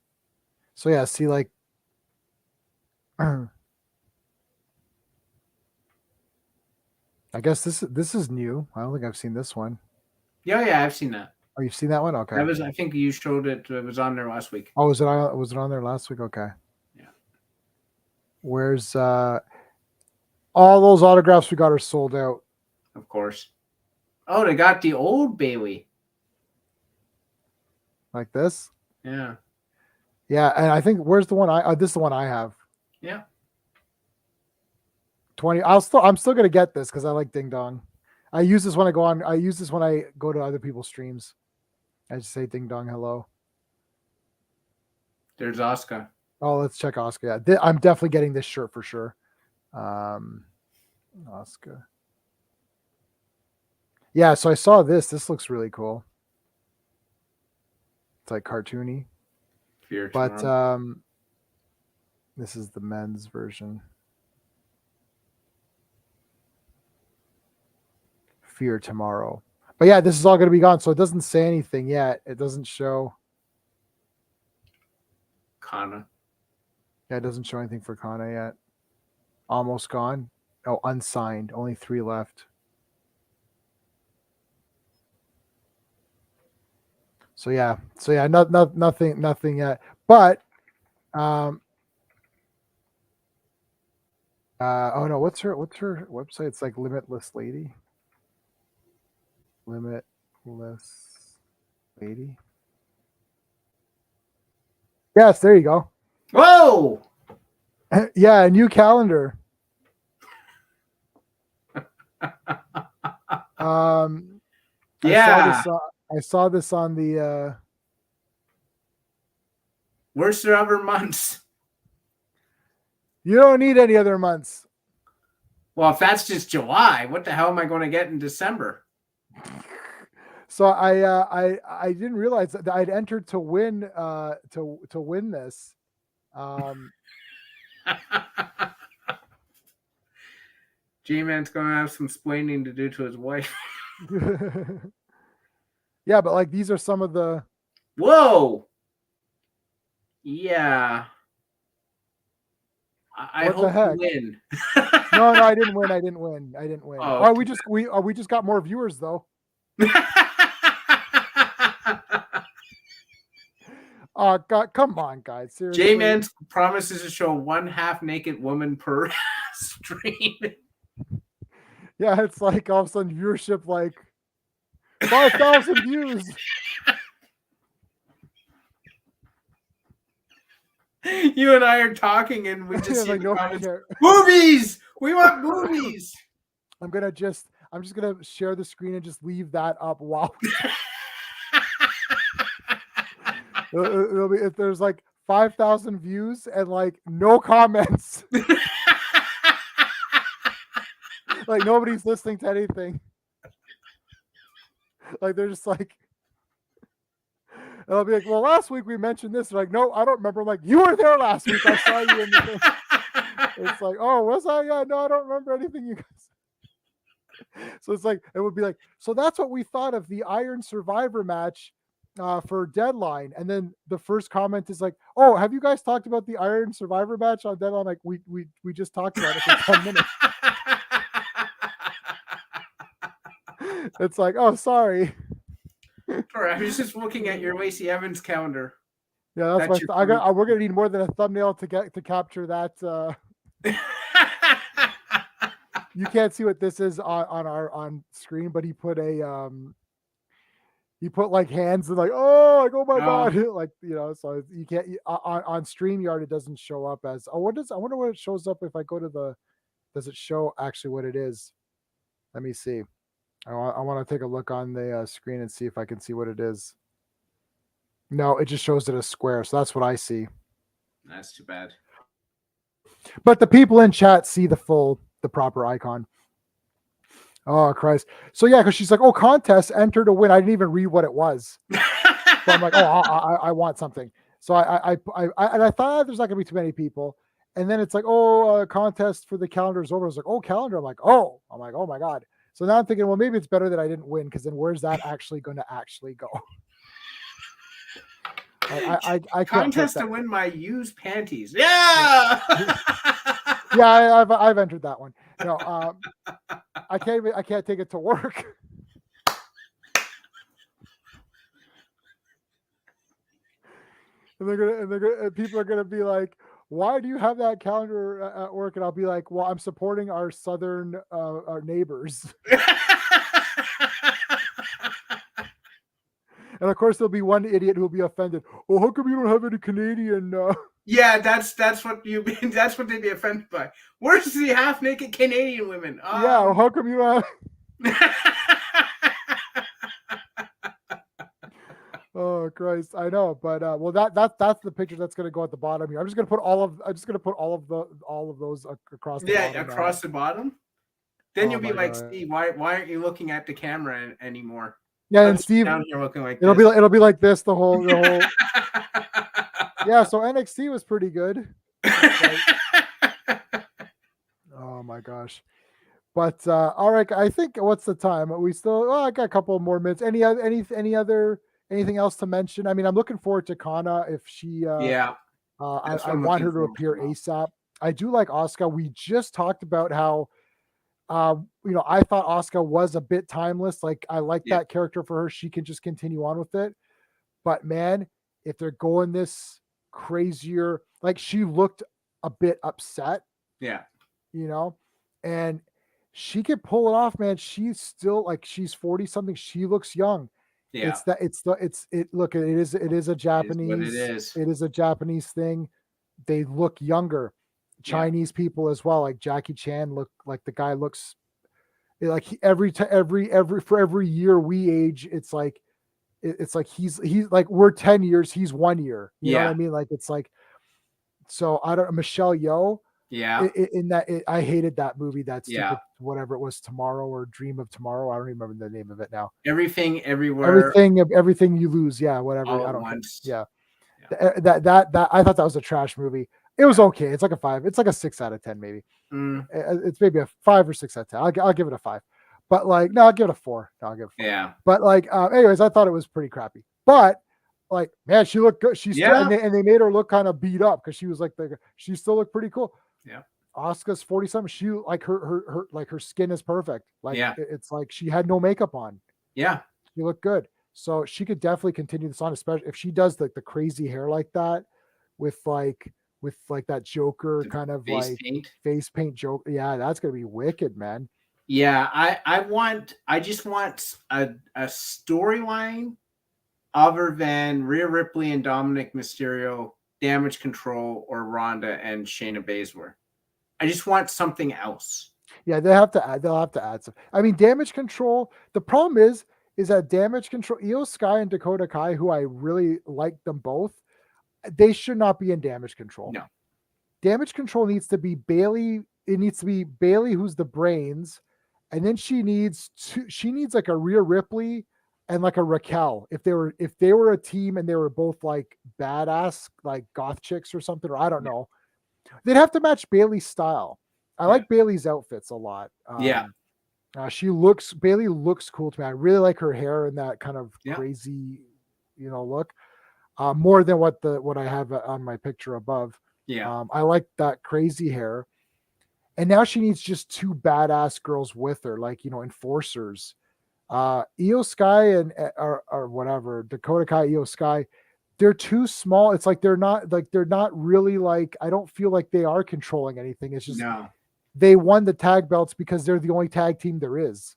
So yeah, see like I guess this is new. I don't think I've seen this one. Yeah, I've seen that. Oh, you've seen that one? Okay. I think you showed it. It was on there last week. Oh, was it on there last week? Okay. Yeah. Where's all those autographs we got are sold out? Of course. Oh, they got the old Bailey. Like this? Yeah. Yeah, and I think where's the one this is the one I have. Yeah. 20. I'm still gonna get this because I like Ding Dong. I use this when I go to other people's streams. I just say Ding Dong hello. There's Oscar. Oh, let's check Oscar. Yeah, I'm definitely getting this shirt for sure. Oscar. Yeah, so I saw this. This looks really cool. It's like cartoony. But this is the men's version. Fear tomorrow. But yeah, this is all going to be gone. So it doesn't say anything yet. It doesn't show. Kana. Yeah, it doesn't show anything for Kana yet. Almost gone. Oh, unsigned. Only 3 left. So yeah. Nothing yet. But oh no, what's her website? It's like Limitless Lady. Limitless Lady. Yes, there you go. Whoa! Yeah, a new calendar. Yeah. I saw this on the Where's the other months? You don't need any other months. Well, if that's just July, what the hell am I going to get in December? So I didn't realize that I'd entered to win to win this. G-Man's going to have some splaining to do to his wife. Yeah, but like these are some of the. Whoa. Yeah. I hope you win. No, I didn't win. I didn't win. Oh, okay. We just got more viewers though. God, come on, guys. Seriously. J-Man promises to show one half-naked woman per stream. Yeah, it's like all of a sudden viewership like 5,000 views. You and I are talking, and we just see like, the comments. Movies. We want movies. I'm just gonna share the screen and just leave that up while. It'll be if there's like 5,000 views and like no comments. Like nobody's listening to anything. Like they're just like, and I'll be like, well, last week we mentioned this. They're like, no, I don't remember. I'm like, you were there last week. I saw you in the thing. It's like, oh, was I? Yeah, no, I don't remember anything you guys. So it's like, it would be like, so that's what we thought of the Iron Survivor match for Deadline. And then the first comment is like, oh, have you guys talked about the Iron Survivor match on Deadline? Like, we just talked about it for 10 minutes. It's like, oh, sorry. Sorry, I was just looking at your Lacey Evans calendar. Yeah, that's my. We're gonna need more than a thumbnail to capture that. You can't see what this is on screen, but he put like hands and like, oh my god, like, you know. So you can't on StreamYard it doesn't show up as. I wonder what it shows up if I go to the. Does it show actually what it is? Let me see. I want to take a look on the screen and see if I can see what it is. No, it just shows it as square. So that's what I see. That's too bad. But the people in chat see the proper icon. Oh, Christ. So yeah, because she's like, oh, contest, enter to win. I didn't even read what it was. So I'm like, oh, I want something. So I thought there's not going to be too many people. And then it's like, oh, contest for the calendar is over. I was like, oh, calendar. I'm like, oh my God. So now I'm thinking, well, maybe it's better that I didn't win, because then where's that actually going to actually go? I can't contest to win my used panties. Yeah. Yeah, I've entered that one. No, I can't take it to work. And people are gonna be like, why do you have that calendar at work? And I'll be like, well, I'm supporting our southern our neighbors. And of course, there'll be one idiot who'll be offended. Oh, how come you don't have any Canadian? Yeah, that's what that's what they'd be offended by. Where's the half naked Canadian women? Yeah, well, how come you don't have? Oh Christ, I know, but well, that's the picture that's going to go at the bottom here. I'm just going to put all of those across the bottom. Across the bottom. Then you'll be like, Steve, why aren't you looking at the camera anymore? Yeah, and Steve, down here looking like it'll be like this the whole. Yeah, so NXT was pretty good. Oh my gosh. But all right, I think what's the time? We still I got a couple more minutes. Anything else to mention? I mean, I'm looking forward to Kana if she I want her to appear ASAP. I do like Asuka. We just talked about how I thought Asuka was a bit timeless. Like, I like that character for her. She can just continue on with it. But man, if they're going this crazier, like, she looked a bit upset. Yeah. And she could pull it off, man. She's still like, she's 40 something. She looks young. Yeah. Look, it is a Japanese, it is a Japanese thing. They look younger. Chinese people as well, like Jackie Chan look like the guy looks like for every year we age, it's like he's like, we're 10 years, he's 1 year. You know what I mean? Like, it's like, so I don't Michelle Yeoh. Yeah. I hated that movie. That stupid whatever it was, Tomorrow or Dream of Tomorrow. I don't even remember the name of it now. Everything, Everywhere. Everything You Lose. Yeah, whatever. All I don't know. Yeah. That I thought that was a trash movie. It was okay. It's like a 5. It's like a 6 out of 10, maybe. It's maybe a 5 or 6 out of 10. I'll give it a 5. But like, no, I'll give it a 4. No, I'll give it a 4. Yeah. But like, anyways, I thought it was pretty crappy. But like, man, she looked good. She's and they made her look kind of beat up because she was like she still looked pretty cool. Yeah. Asuka's 40 something. She like her skin is perfect. Like, it's like she had no makeup on. Yeah. She looked good. So she could definitely continue this on, especially if she does like the crazy hair like that with that Joker kind of face paint joke. Yeah, that's gonna be wicked, man. Yeah, I just want a storyline other than Rhea Ripley and Dominic Mysterio, Damage Control, or Ronda and Shayna Baszler. I just want something else. Yeah, they'll have to add some. I mean, Damage Control, the problem is that Damage Control, Io Sky and Dakota Kai, who I really like them both, they should not be in Damage Control. No. Damage Control needs to be Bailey. It needs to be Bailey, who's the brains, and then she needs like a Rhea Ripley and like a Raquel. If they were a team and they were both like badass, like goth chicks or something, or I don't know, they'd have to match Bailey's style. I like Bailey's outfits a lot. Bailey looks cool to me. I really like her hair and that kind of crazy, look. More than what I have on my picture above. Yeah. I like that crazy hair. And now she needs just two badass girls with her, like, enforcers. Io Sky or whatever, Dakota Kai, Io Sky, they're too small. It's like they're not really like, I don't feel like they are controlling anything. It's just they won the tag belts because they're the only tag team there is.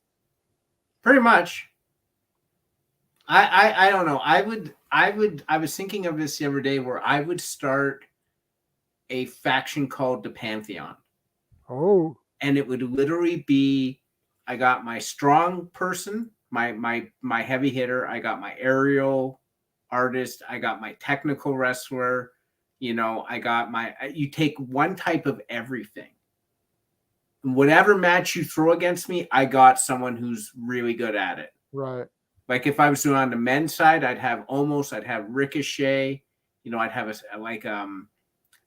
Pretty much. I don't know. I was thinking of this the other day where I would start a faction called the Pantheon. Oh. And it would literally be, I got my strong person, my heavy hitter, I got my aerial artist, I got my technical wrestler, I got you take one type of everything. Whatever match you throw against me, I got someone who's really good at it. Right. Like if I was doing on the men's side, I'd have Ricochet, I'd have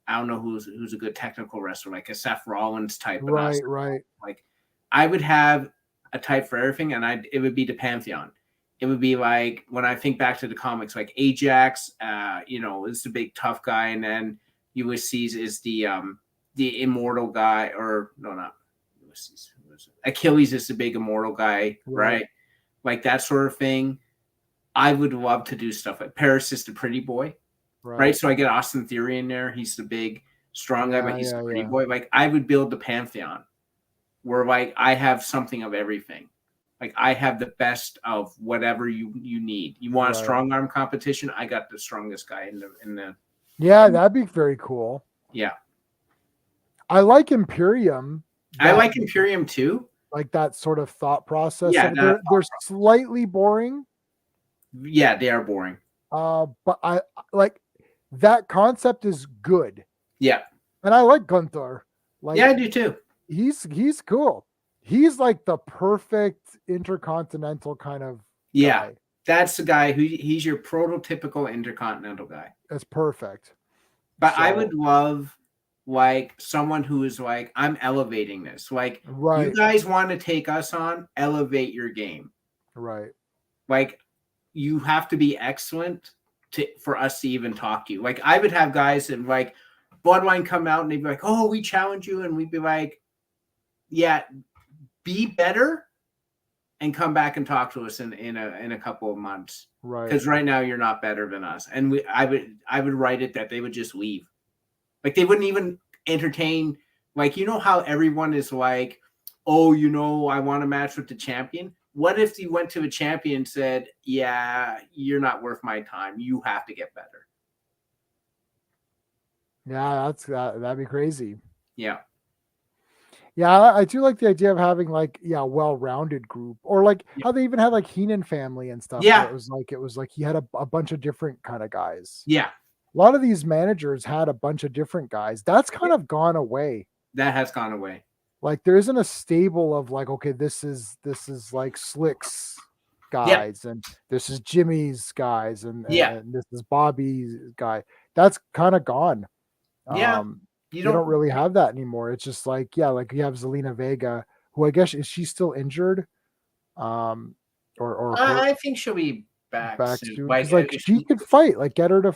I don't know who's a good technical wrestler, like a Seth Rollins type. Right. Like I would have a type for everything, and it would be the Pantheon. It would be like when I think back to the comics, like Ajax, is the big tough guy, and then Ulysses is the immortal guy, or no, not Ulysses. Achilles is the big immortal guy, right? Like that sort of thing. I would love to do stuff like Paris is the pretty boy. Right. So I get Austin Theory in there. He's the big, strong guy, but he's the pretty boy. Like I would build the Pantheon where like I have something of everything. Like I have the best of whatever you need. You want a strong arm competition? I got the strongest guy in the. Yeah, that'd be very cool. Yeah. I like Imperium. I like Imperium too. Like that sort of thought process. Yeah, they're slightly boring. Yeah, they are boring. But I like that concept is good. Yeah. And I like Gunther. Like, yeah, I do too. He's cool. He's like the perfect intercontinental kind of guy. That's the guy he's your prototypical intercontinental guy. That's perfect. But I would love like someone who is like, I'm elevating this. Like you guys want to take us on, elevate your game. Right. Like you have to be excellent for us to even talk to you. Like I would have guys and like Bloodline come out and they'd be like, oh, we challenge you. And we'd be like, yeah, be better and come back and talk to us in a couple of months. Right. Because right now you're not better than us. And I would write it that they would just leave. Like they wouldn't even entertain, like, how everyone is like, oh, I want to match with the champion. What if you went to a champion and said, yeah, you're not worth my time. You have to get better. Yeah, that'd be crazy. Yeah. Yeah, I do like the idea of having like, well-rounded group, or like how they even had like Heenan family and stuff. Yeah. It was like he had a bunch of different kind of guys. Yeah. A lot of these managers had a bunch of different guys. That's kind of gone away. That has gone away. Like there isn't a stable of like, okay, this is like Slick's guys, and this is Jimmy's guys, and this is Bobby's guy. That's kind of gone. Yeah. You don't really have that anymore. It's just like, like you have Zelina Vega, who I guess, is she still injured? Or I think she'll be back soon. Like she could fight, like get her to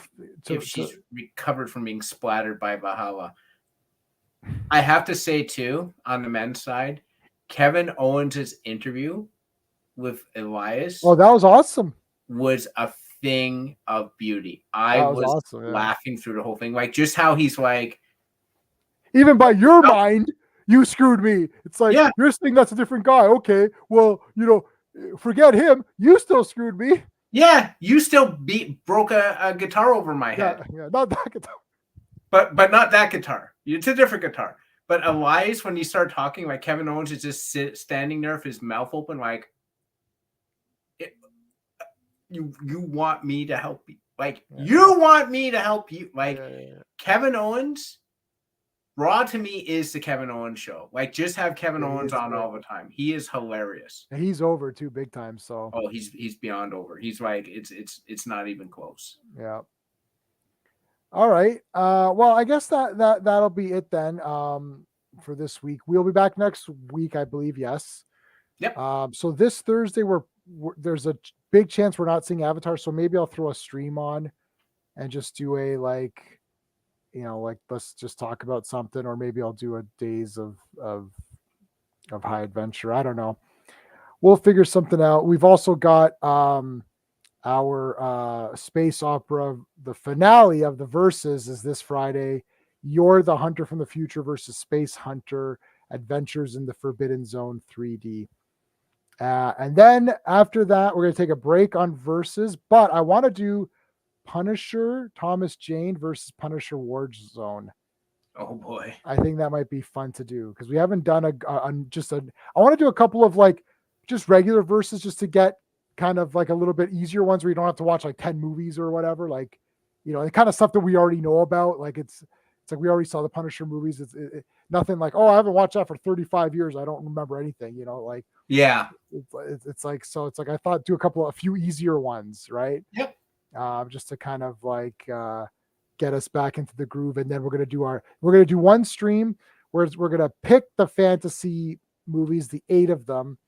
if she's recovered from being splattered by Valhalla. I have to say too, on the men's side, Kevin Owens' interview with Elias. Oh, that was awesome. Was a thing of beauty. I was awesome, laughing through the whole thing. Like just how he's like, even by your mind, you screwed me. It's like, you're saying that's a different guy. Okay, well, forget him. You still screwed me. Yeah, you still broke a guitar over my head. Yeah, not that guitar. But not that guitar. It's a different guitar. But Elias, when you start talking, like Kevin Owens is just standing there with his mouth open, like, you want me to help you. Like, you want me to help you. Like, Kevin Owens Raw to me is the Kevin Owens show. Like, just have Kevin Owens on great. all the time. He is hilarious. And he's over too, big time. So he's beyond over. He's like it's not even close. Yeah. All right. Well, I guess that'll be it then. For this week, we'll be back next week, I believe. Yes. Yep. So this Thursday, there's a big chance we're not seeing Avatar. So maybe I'll throw a stream on and just do a let's just talk about something, or maybe I'll do a days of high adventure. I don't know. We'll figure something out. We've also got our space opera, the finale of the Versus is this Friday. You're the Hunter from the Future versus Space Hunter, Adventures in the Forbidden Zone 3D. And then after that, we're going to take a break on Versus, but I want to do Punisher, Thomas Jane versus Punisher Warzone. Oh boy. I think that might be fun to do because we haven't done I want to do a couple of just regular verses just to get kind of like a little bit easier ones where you don't have to watch like 10 movies or whatever. The kind of stuff that we already know about. Like it's like we already saw the Punisher movies. It's nothing like, oh, I haven't watched that for 35 years. I don't remember anything, Yeah. It's like I thought do a few easier ones, right? Yep. Just to kind of get us back into the groove. And then we're going to do one stream where we're going to pick the fantasy movies, the 8 of them.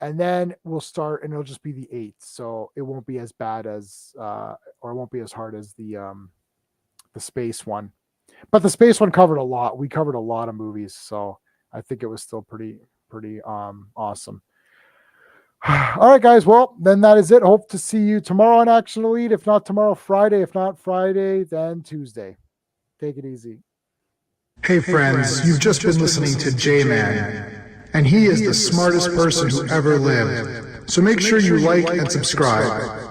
And then we'll start and it'll just be the 8. So it won't be as bad as, or it won't be as hard as the space one, but the space one covered a lot. We covered a lot of movies. So I think it was still pretty awesome. All right, guys. Well, then that is it. Hope to see you tomorrow on Action Elite. If not tomorrow, Friday. If not Friday, then Tuesday. Take it easy. Hey friends, you've just been listening to J-Man, and he is the smartest person who ever lived. So make sure you like and subscribe.